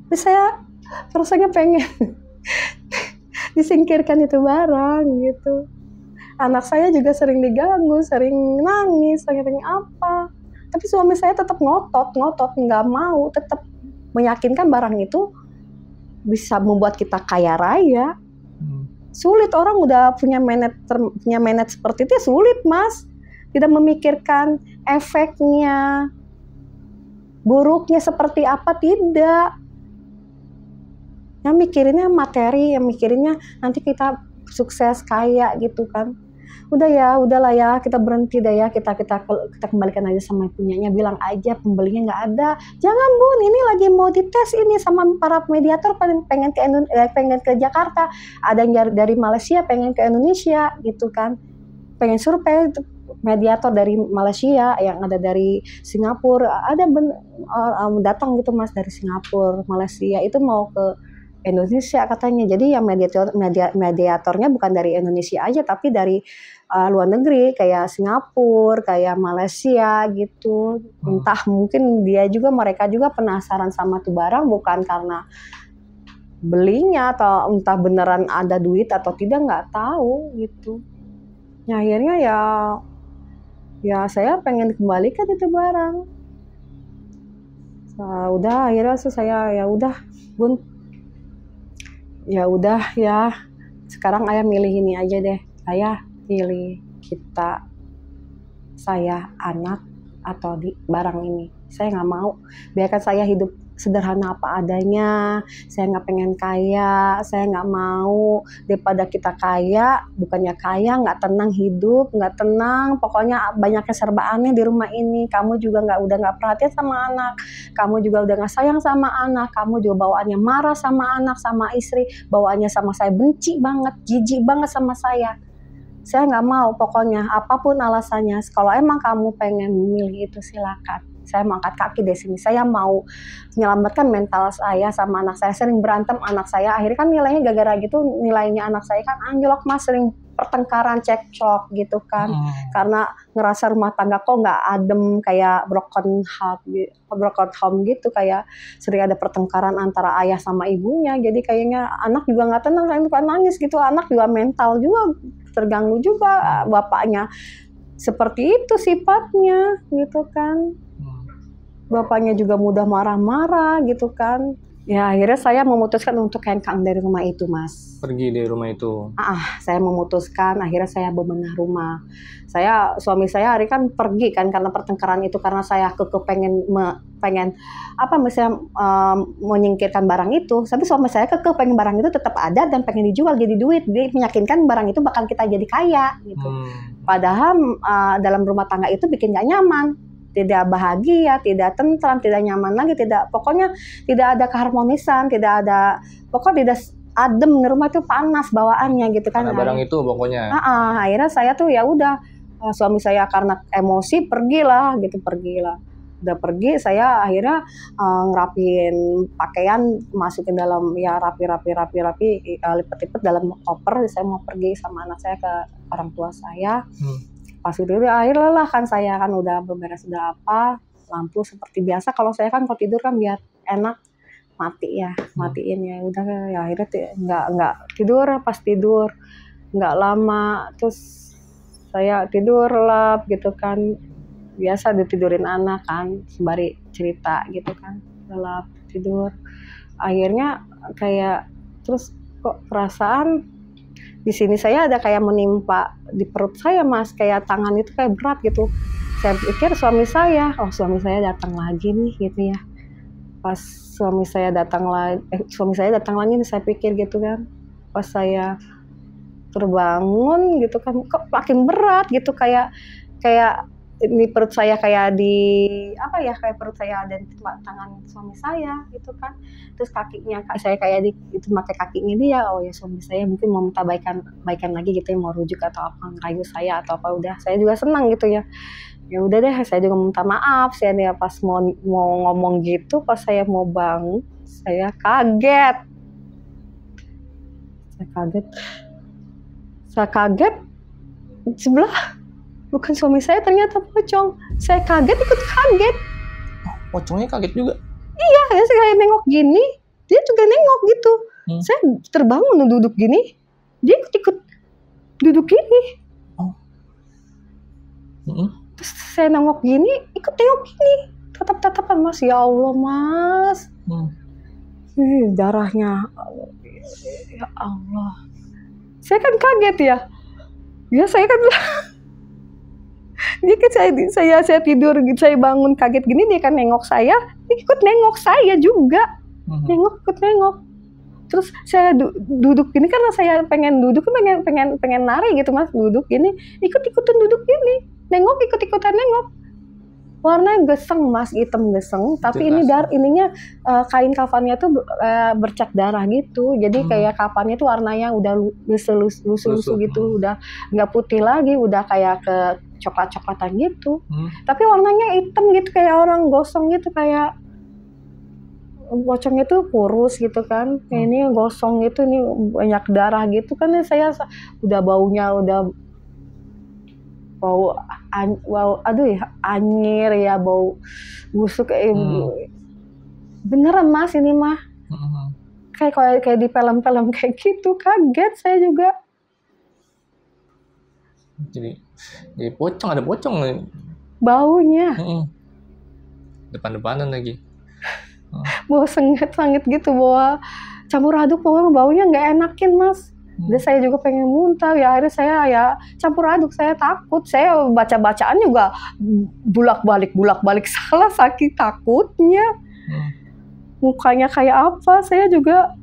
Speaker 1: Tapi saya rasanya pengen disingkirkan itu barang gitu. Anak saya juga sering diganggu, sering nangis, sering apa. Tapi suami saya tetap ngotot, nggak mau, tetap meyakinkan barang itu bisa membuat kita kaya raya. Sulit, orang udah punya manage seperti itu ya sulit, Mas. Tidak memikirkan efeknya, buruknya seperti apa, tidak. Yang mikirinnya materi, yang mikirinnya nanti kita sukses, kaya gitu kan. Udahlah ya, kita berhenti deh ya, kita kembalikan aja sama punyanya, bilang aja pembelinya nggak ada. Jangan Bun, ini lagi mau dites ini sama para mediator, pengen ke Jakarta, ada yang dari Malaysia pengen ke Indonesia gitu kan, pengen survei mediator dari Malaysia, yang ada dari Singapura, ada datang gitu Mas dari Singapura, Malaysia itu mau ke Indonesia katanya. Jadi yang mediatornya bukan dari Indonesia aja, tapi dari luar negeri, kayak Singapura, kayak Malaysia gitu. Entah mungkin mereka juga penasaran sama tuh barang, bukan karena belinya atau entah beneran ada duit atau tidak, nggak tahu gitu. Nah, akhirnya ya saya pengen kembalikan itu barang. Akhirnya saya ya udah Bun, ya udah ya, sekarang ayah milih ini aja deh, ayah pilih saya anak atau di barang ini. Saya nggak mau, biarkan saya hidup sederhana apa adanya. Saya nggak pengen kaya, saya nggak mau. Daripada kita kaya, bukannya kaya, nggak tenang hidup, nggak tenang. Pokoknya banyaknya serba aneh di rumah ini. Kamu juga udah nggak perhatian sama anak. Kamu juga udah nggak sayang sama anak. Kamu juga bawaannya marah sama anak, sama istri. Bawaannya sama saya benci banget, jijik banget sama saya. Saya nggak mau, pokoknya apapun alasannya. Kalau emang kamu pengen memilih itu silakan. Saya mau angkat kaki dari sini. Saya mau menyelamatkan mental saya sama anak saya. Sering berantem anak saya. Akhirnya kan nilainya gara-gara gitu, nilainya anak saya kan anjlok Mas. Sering pertengkaran, cekcok gitu kan. Karena ngerasa rumah tangga kok nggak adem, kayak broken home gitu. Kayak sering ada pertengkaran antara ayah sama ibunya. Jadi kayaknya anak juga nggak tenang, kan nangis gitu. Anak juga mental juga terganggu juga, bapaknya seperti itu sifatnya gitu kan. Bapaknya juga mudah marah-marah gitu kan. Ya akhirnya saya memutuskan untuk hengkang dari rumah itu Mas.
Speaker 2: Pergi dari rumah itu?
Speaker 1: Saya memutuskan, akhirnya saya bebenah rumah. Suami saya hari kan pergi kan karena pertengkaran itu, karena saya pengen misalnya menyingkirkan barang itu. Tapi suami saya pengen barang itu tetap ada dan pengen dijual jadi duit. Dia meyakinkan barang itu bakal kita jadi kaya gitu. Padahal dalam rumah tangga itu bikin gak nyaman. Tidak bahagia, tidak tentram, tidak nyaman lagi, pokoknya tidak ada keharmonisan, tidak adem, di rumah itu panas bawaannya gitu kan.
Speaker 2: Karena barang itu pokoknya.
Speaker 1: Akhirnya saya tuh ya udah, suami saya karena emosi pergilah. Udah pergi, saya akhirnya ngerapin pakaian, masukin dalam ya rapi, lipet-lipet dalam koper. Saya mau pergi sama anak saya ke orang tua saya. Pas itu akhirnya lah kan saya kan udah beberes, udah apa, lampu seperti biasa. Kalau saya kan kalau tidur kan biar enak mati ya, matiin ya udah ya akhirnya nggak tidur. Pas tidur nggak lama terus saya tidur lap gitu kan, biasa ditidurin anak kan sembari cerita gitu kan, lap tidur. Akhirnya kayak terus kok perasaan di sini saya ada kayak menimpa di perut saya Mas, kayak tangan itu kayak berat gitu. Saya pikir suami saya datang lagi nih gitu ya. Pas suami saya datang lagi nih saya pikir gitu kan. Pas saya terbangun gitu kan, kok makin berat gitu, kayak ini perut saya kayak kayak perut saya ada di tangan suami saya gitu kan. Terus kakinya saya kayak itu pakai kakinya dia. Oh ya suami saya mungkin mau minta baikan lagi gitu ya, mau rujuk atau apa, ngerayu saya atau apa. Udah saya juga senang gitu ya. Ya udah deh, saya juga minta maaf. Saya nih pas mau ngomong gitu, pas saya mau bangun saya kaget. Saya kaget sebelah bukan suami saya, ternyata pocong. Saya kaget, ikut kaget.
Speaker 2: Oh, pocongnya kaget juga?
Speaker 1: Iya, saya kayak nengok gini, dia juga nengok gitu. Saya terbangun duduk gini, dia ikut duduk gini.
Speaker 2: Oh.
Speaker 1: Terus saya nengok gini, ikut nengok gini. Tatap-tatapan Mas, ya Allah Mas. Darahnya, ya Allah. Saya kan kaget ya. Ya saya kan dia kan saya tidur gitu, saya bangun kaget gini, dia kan nengok saya, dia ikut nengok saya juga. Ikut nengok. Terus saya duduk gini karena saya pengen duduk, pengen nari gitu Mas, duduk gini, ikut-ikutan duduk gini. Nengok, ikut-ikutan nengok. Warnanya geseng Mas, hitam geseng, tapi ini ininya kain kafannya tuh bercat darah gitu. Jadi kayak kafannya tuh warnanya udah lusuh gitu, udah nggak putih lagi, udah kayak ke coklat-coklatan gitu. Tapi warnanya hitam gitu, kayak orang gosong gitu, kayak pocongnya tuh kurus gitu kan. Ini gosong gitu, ini banyak darah gitu kan. Saya udah baunya udah bau aduh ya, anyir ya, bau busuk beneran Mas ini mah. Kayak di film-film kayak gitu. Kaget saya juga.
Speaker 2: Jadi pocong, ada pocong nih.
Speaker 1: Baunya.
Speaker 2: Depan-depanan lagi.
Speaker 1: Bau sengit gitu, bawa campur aduk, pokoknya baunya nggak enakin Mas. Dan saya juga pengen muntah ya, akhirnya saya ya campur aduk, saya takut. Saya baca-bacaan juga bulak-balik salah, saking takutnya. Mukanya kayak apa, saya juga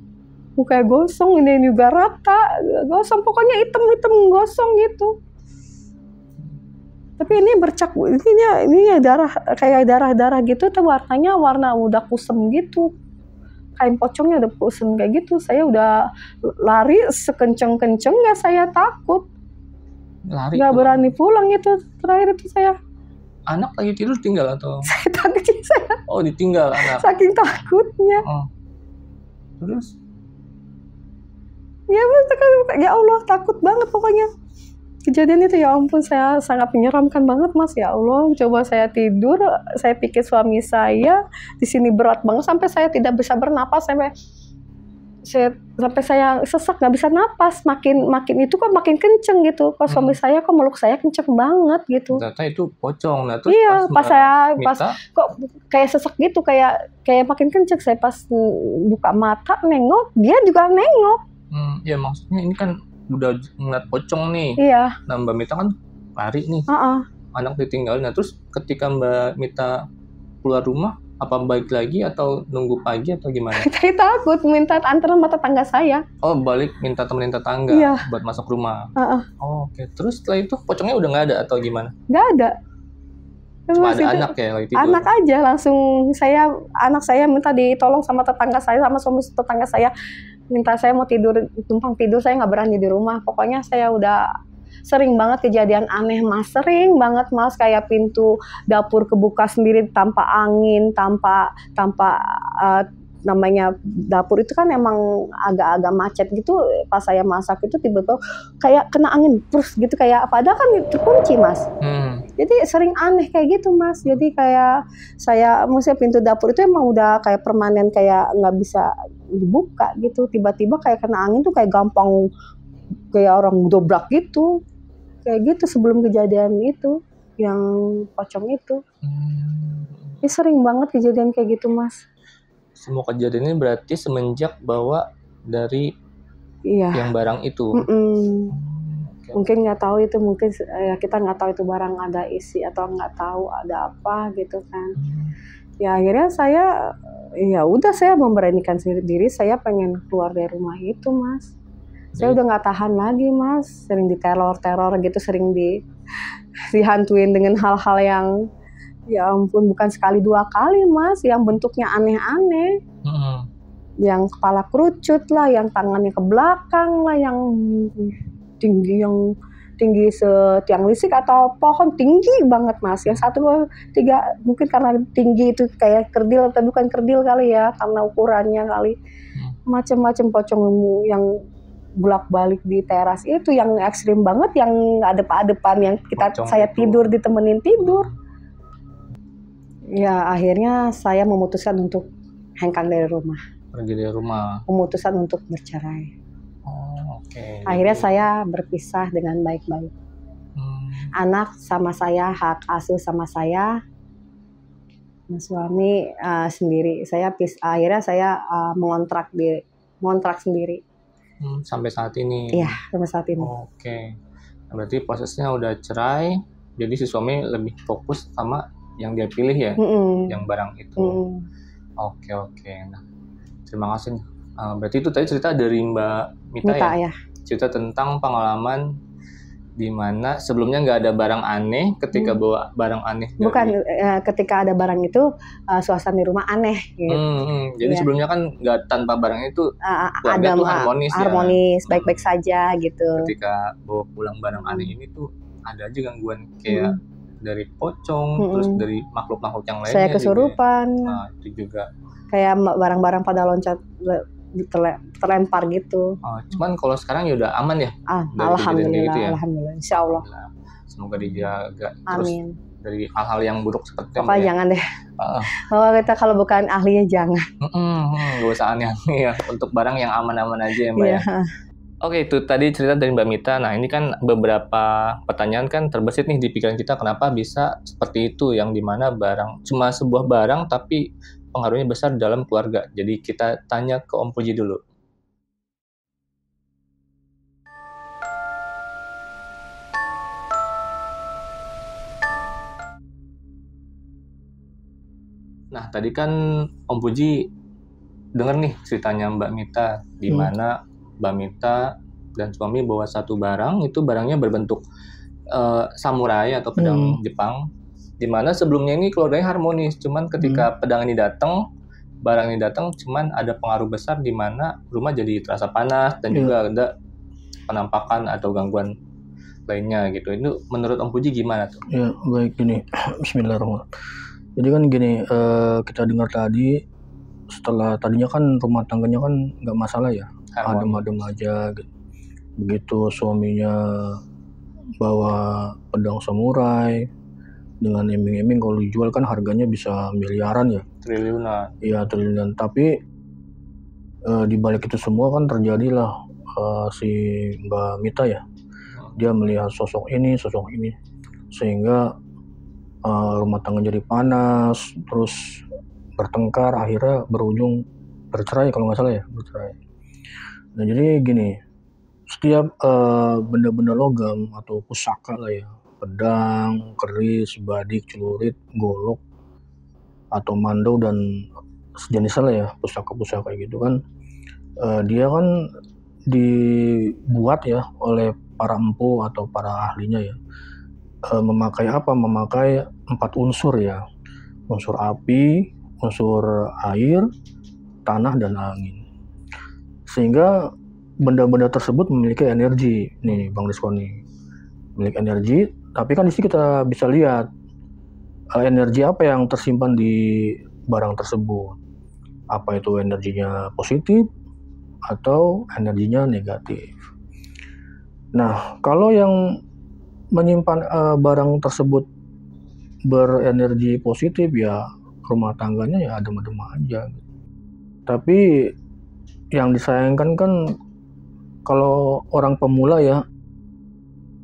Speaker 1: mukanya gosong, ini juga rata gosong, pokoknya hitam gosong gitu. Tapi ini bercak, ini darah, kayak darah gitu, tapi warnanya warna udah kusem gitu. Kain pocongnya udah kusem kayak gitu. Saya udah lari sekenceng-kencengnya, saya takut.
Speaker 2: Lari
Speaker 1: nggak berani pulang itu, terakhir itu saya.
Speaker 2: Anak lagi tidur tinggal atau?
Speaker 1: Saya takut saya.
Speaker 2: Oh, ditinggal anak.
Speaker 1: Saking takutnya.
Speaker 2: Terus?
Speaker 1: Ya Allah, takut banget pokoknya. Kejadian itu ya ampun, saya sangat menyeramkan banget Mas, ya Allah. Coba saya tidur, saya pikir suami saya di sini berat banget sampai saya tidak bisa bernapas, sampai saya sesak, nggak bisa napas. Makin itu kok makin kenceng gitu. Kalau suami saya kok meluk saya kenceng banget gitu.
Speaker 2: Ternyata itu pocong. Nah, terus
Speaker 1: iya, pas kok kayak sesak gitu, kayak makin kenceng. Saya pas buka mata nengok, dia juga nengok.
Speaker 2: Ya maksudnya ini kan udah ngeliat pocong nih.
Speaker 1: Iya.
Speaker 2: Nah, Mbak Mita kan lari nih. Anak ditinggalin. Nah, terus ketika Mbak Mita keluar rumah, apa balik lagi atau nunggu pagi atau gimana?
Speaker 1: Saya takut, minta antar sama tetangga saya.
Speaker 2: Oh, balik minta temenin tetangga buat masuk rumah. Oke. Terus setelah itu pocongnya udah nggak ada atau gimana?
Speaker 1: Nggak ada.
Speaker 2: Cuma ada anak ya lagi tidur?
Speaker 1: Anak aja, langsung anak saya minta ditolong sama tetangga saya, sama suami tetangga saya. Minta saya mau tumpang tidur, saya nggak berani di rumah. Pokoknya saya udah sering banget kejadian aneh Mas, sering banget Mas, kayak pintu dapur kebuka sendiri tanpa angin, tanpa namanya dapur itu kan emang agak-agak macet gitu. Pas saya masak itu tiba-tiba kayak kena angin terus gitu, kayak padahal kan terkunci Mas. Jadi sering aneh kayak gitu Mas. Jadi kayak saya, maksudnya pintu dapur itu emang udah kayak permanen, kayak nggak bisa dibuka gitu. Tiba-tiba kayak kena angin tuh kayak gampang, kayak orang dobrak gitu. Kayak gitu sebelum kejadian itu, yang pocong itu. Ini sering banget kejadian kayak gitu Mas.
Speaker 2: Semua kejadian ini berarti semenjak bawa dari
Speaker 1: Iya.
Speaker 2: yang barang itu.
Speaker 1: Mungkin nggak tahu itu, mungkin ya kita nggak tahu itu barang ada isi atau nggak tahu ada apa gitu kan. Ya akhirnya saya, ya udah saya memberanikan diri, saya pengen keluar dari rumah itu Mas. Saya udah nggak tahan lagi Mas, sering diteror gitu, sering dihantuin dengan hal-hal yang ya ampun, bukan sekali 2 kali Mas, yang bentuknya aneh-aneh. Yang kepala kerucut lah, yang tangannya ke belakang lah, yang tinggi setiang listrik atau pohon tinggi banget Mas. Yang satu 3, mungkin karena tinggi itu kayak kerdil, tapi bukan kerdil kali ya, karena ukurannya kali. Macam-macam pocong yang bolak-balik di teras itu, yang ekstrim banget, yang adep-adepan, yang saya tidur ditemenin tidur. Ya akhirnya saya memutuskan untuk hengkang dari rumah.
Speaker 2: Pergi dari rumah.
Speaker 1: Memutuskan untuk bercerai.
Speaker 2: Oke.
Speaker 1: Akhirnya saya berpisah dengan baik-baik. Anak sama saya, hak asuh sama saya. Suami sendiri. Akhirnya saya mengontrak sendiri.
Speaker 2: Sampai saat ini.
Speaker 1: Iya, sampai saat ini.
Speaker 2: Oke. Berarti prosesnya udah cerai, jadi si suami lebih fokus sama yang dia pilih ya, yang barang itu. Oke. Nah, terima kasih. Berarti itu tadi cerita dari Mbak Mita ya? Cerita tentang pengalaman di mana sebelumnya nggak ada barang aneh, ketika bawa barang aneh.
Speaker 1: Bukan, ketika ada barang itu suasana di rumah aneh. Gitu.
Speaker 2: Jadi sebelumnya kan nggak, tanpa barang itu keluarga tuh harmonis,
Speaker 1: baik-baik saja gitu.
Speaker 2: Ketika bawa pulang barang aneh ini tuh ada aja gangguan kayak dari pocong, terus dari makhluk-makhluk yang lainnya.
Speaker 1: Saya kesurupan.
Speaker 2: Nah, itu juga.
Speaker 1: Kayak barang-barang pada loncat, terlempar gitu.
Speaker 2: Cuman kalau sekarang ya udah aman ya?
Speaker 1: Alhamdulillah,
Speaker 2: gitu ya?
Speaker 1: Alhamdulillah, insya Allah.
Speaker 2: Semoga dijaga.
Speaker 1: Amin.
Speaker 2: Terus dari hal-hal yang buruk seperti itu.
Speaker 1: Pokoknya jangan deh. Kita kalau bukan ahlinya jangan.
Speaker 2: Gak usah aneh-aneh ya. Untuk barang yang aman-aman aja ya Mbak ya. Oke, itu tadi cerita dari Mbak Mita. Nah, ini kan beberapa pertanyaan kan terbesit nih di pikiran kita, kenapa bisa seperti itu, yang dimana barang, cuma sebuah barang tapi pengaruhnya besar dalam keluarga. Jadi kita tanya ke Om Puji dulu. Nah, tadi kan Om Puji denger nih ceritanya Mbak Mita, di mana Mbak Mita dan suami bawa satu barang, itu barangnya berbentuk samurai atau pedang Jepang, di mana sebelumnya ini keluarganya harmonis, cuman ketika pedang ini datang, barang ini datang, cuman ada pengaruh besar di mana rumah jadi terasa panas dan juga ada penampakan atau gangguan lainnya gitu. Itu menurut Om Puji gimana tuh?
Speaker 3: Ya, baik, gini. Bismillahirrahmanirrahim. Jadi kan gini, kita dengar tadi, setelah tadinya kan rumah tangganya kan nggak masalah ya, adem-adem aja gitu. Begitu suaminya bawa pedang samurai dengan iming-iming kalau dijual kan harganya bisa miliaran ya,
Speaker 2: triliunan.
Speaker 3: Iya, triliunan. Tapi di balik itu semua kan terjadilah si Mbak Mita ya, dia melihat sosok ini sehingga rumah tangga jadi panas, terus bertengkar, akhirnya berujung bercerai kalau nggak salah ya, bercerai. Nah, jadi gini, setiap benda-benda logam atau pusaka lah ya, pedang, keris, badik, celurit, golok, atau mandau dan sejenisnya lah ya, pusaka-pusaka gitu kan, dia kan dibuat ya oleh para empu atau para ahlinya ya, memakai 4 unsur ya, unsur api, unsur air, tanah, dan angin. Sehingga benda-benda tersebut memiliki energi nih Bang Rizkoni, memiliki energi. Tapi kan di sini kita bisa lihat energi apa yang tersimpan di barang tersebut, apa itu energinya positif atau energinya negatif. Nah, kalau yang menyimpan barang tersebut berenergi positif ya rumah tangganya ya adem-adem aja. Tapi yang disayangkan kan kalau orang pemula ya,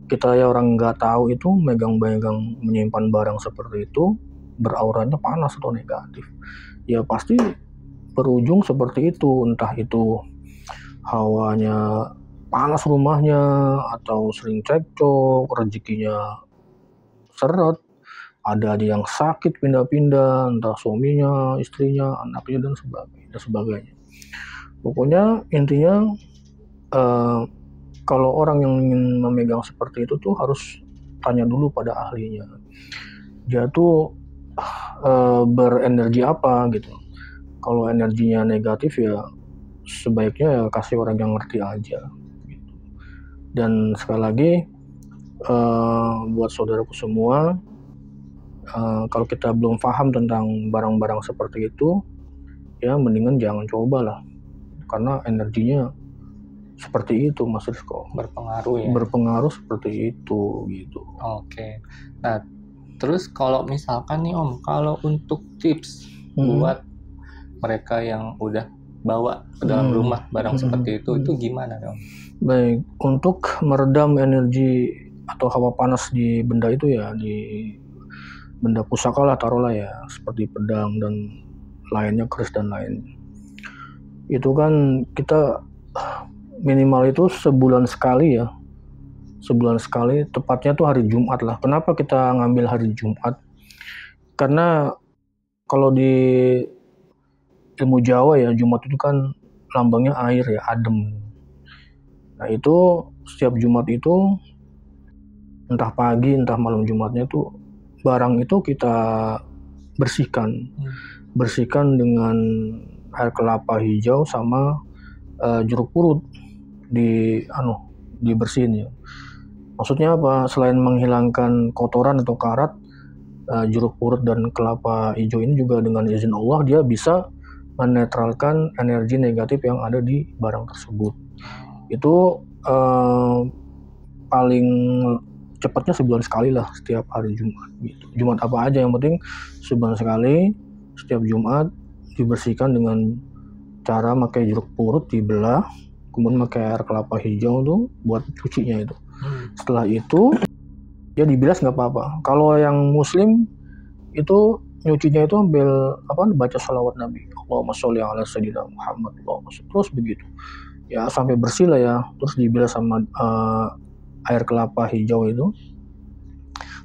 Speaker 3: kita ya orang nggak tahu itu megang-megang menyimpan barang seperti itu berauranya panas atau negatif. Ya pasti berujung seperti itu, entah itu hawanya panas rumahnya atau sering cekcok, rezekinya seret, ada yang sakit pindah-pindah, entah suaminya, istrinya, anaknya dan sebagainya. Pokoknya intinya kalau orang yang ingin memegang seperti itu tuh harus tanya dulu pada ahlinya. Dia tuh berenergi apa gitu. Kalau energinya negatif ya sebaiknya ya kasih orang yang ngerti aja. Gitu. Dan sekali lagi buat saudaraku semua, kalau kita belum paham tentang barang-barang seperti itu, ya mendingan jangan cobalah. Karena energinya seperti itu, Mas Rizko.
Speaker 2: Berpengaruh ya.
Speaker 3: Berpengaruh seperti itu gitu.
Speaker 2: Oke. Nah, terus kalau misalkan nih Om, kalau untuk tips buat mereka yang udah bawa ke dalam rumah barang seperti itu gimana Om?
Speaker 3: Baik, untuk meredam energi atau hawa panas di benda itu ya, di benda pusaka lah taruhlah ya, seperti pedang dan lainnya, keris dan lain. Itu kan kita minimal itu sebulan sekali ya, sebulan sekali, tepatnya tuh hari Jumat lah. Kenapa kita ngambil hari Jumat? Karena kalau di ilmu Jawa ya, Jumat itu kan lambangnya air ya, adem. Nah itu setiap Jumat itu entah pagi entah malam Jumatnya tuh barang itu kita bersihkan dengan air kelapa hijau sama jeruk purut dibersihin ya. Maksudnya apa? Selain menghilangkan kotoran atau karat, jeruk purut dan kelapa hijau ini juga dengan izin Allah dia bisa menetralkan energi negatif yang ada di barang tersebut. Itu paling cepatnya sebulan sekali lah, setiap hari Jumat gitu. Jumat apa aja yang penting sebulan sekali setiap Jumat dibersihkan dengan cara pakai jeruk purut dibelah, kemudian pakai air kelapa hijau tuh buat cucinya itu. Setelah itu ya dibilas nggak apa-apa. Kalau yang Muslim itu nyucinya itu ambil baca salawat Nabi, Allahumma sholli ala sayyidina Muhammad, terus begitu ya sampai bersih lah ya, terus dibilas sama air kelapa hijau itu,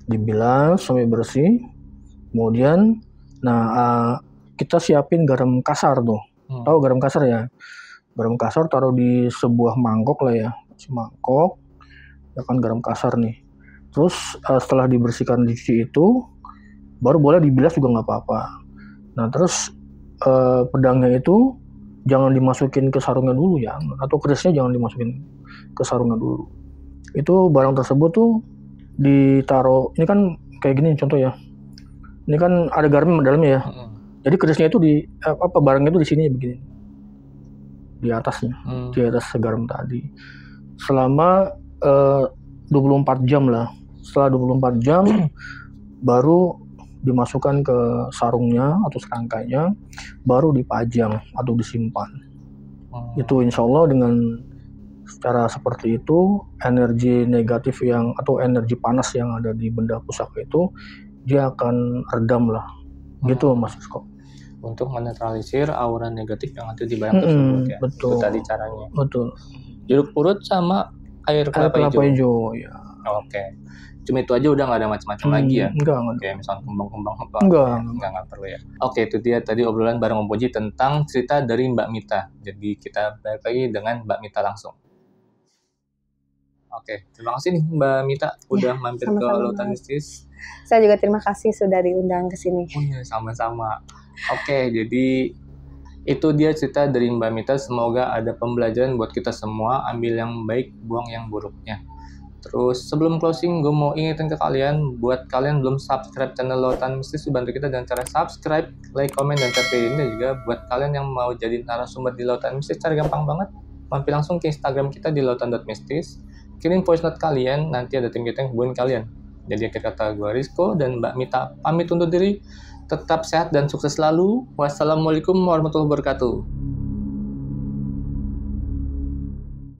Speaker 3: dibilas sampai bersih. Kemudian kita siapin garam kasar tuh. Tahu garam kasar ya? Garam kasar taruh di sebuah mangkok lah ya, semangkok ya kan, garam kasar nih. Terus setelah dibersihkan dicuci itu baru boleh dibilas juga nggak apa-apa. Nah terus pedangnya itu jangan dimasukin ke sarungnya dulu ya, atau kerisnya jangan dimasukin ke sarungnya dulu. Itu barang tersebut tuh ditaruh, ini kan kayak gini contoh ya, ini kan ada garam di dalamnya ya. Jadi kerisnya itu di barangnya itu di sini begini, di atasnya, di atas garam tadi. Selama 24 jam lah. Setelah 24 jam baru dimasukkan ke sarungnya atau serangkainya, baru dipajang atau disimpan. Itu insya Allah dengan cara seperti itu, energi negatif atau energi panas yang ada di benda pusaka itu dia akan redam lah. Gitu Mas Rizko.
Speaker 2: Untuk menetralisir aura negatif yang ada di barang tersebut ya.
Speaker 3: Betul.
Speaker 2: Itu tadi caranya.
Speaker 3: Betul.
Speaker 2: Jeruk purut sama air kelapa
Speaker 3: hijau ya.
Speaker 2: Oke. Cuma itu aja udah nggak ada macam-macam lagi ya?
Speaker 3: Enggak.
Speaker 2: Kayak misalnya kembang-kembang apa? Enggak perlu ya. Oke, itu dia tadi obrolan bareng Om Puji tentang cerita dari Mbak Mita. Jadi kita balik lagi dengan Mbak Mita langsung. Oke, terima kasih nih Mbak Mita udah mampir ke Lautan Mistis.
Speaker 1: Saya juga terima kasih sudah diundang ke sini.
Speaker 2: Oh iya, sama-sama. Oke, jadi itu dia cerita dari Mbak Mita. Semoga ada pembelajaran buat kita semua. Ambil yang baik, buang yang buruknya. Terus sebelum closing, gue mau ingetin ke kalian, buat kalian belum subscribe channel Lautan Mistis, bantu kita dengan cara subscribe, like, komen, dan share video ini. Dan juga buat kalian yang mau jadi narasumber di Lautan Mistis, cara gampang banget, mampir langsung ke Instagram kita di lautan.mistis, kirim voice note kalian, nanti ada tim kita yang hubungin kalian. Jadi akhir kata gue Rizko dan Mbak Mita pamit undur diri. Tetap sehat dan sukses selalu. Wassalamualaikum warahmatullahi wabarakatuh.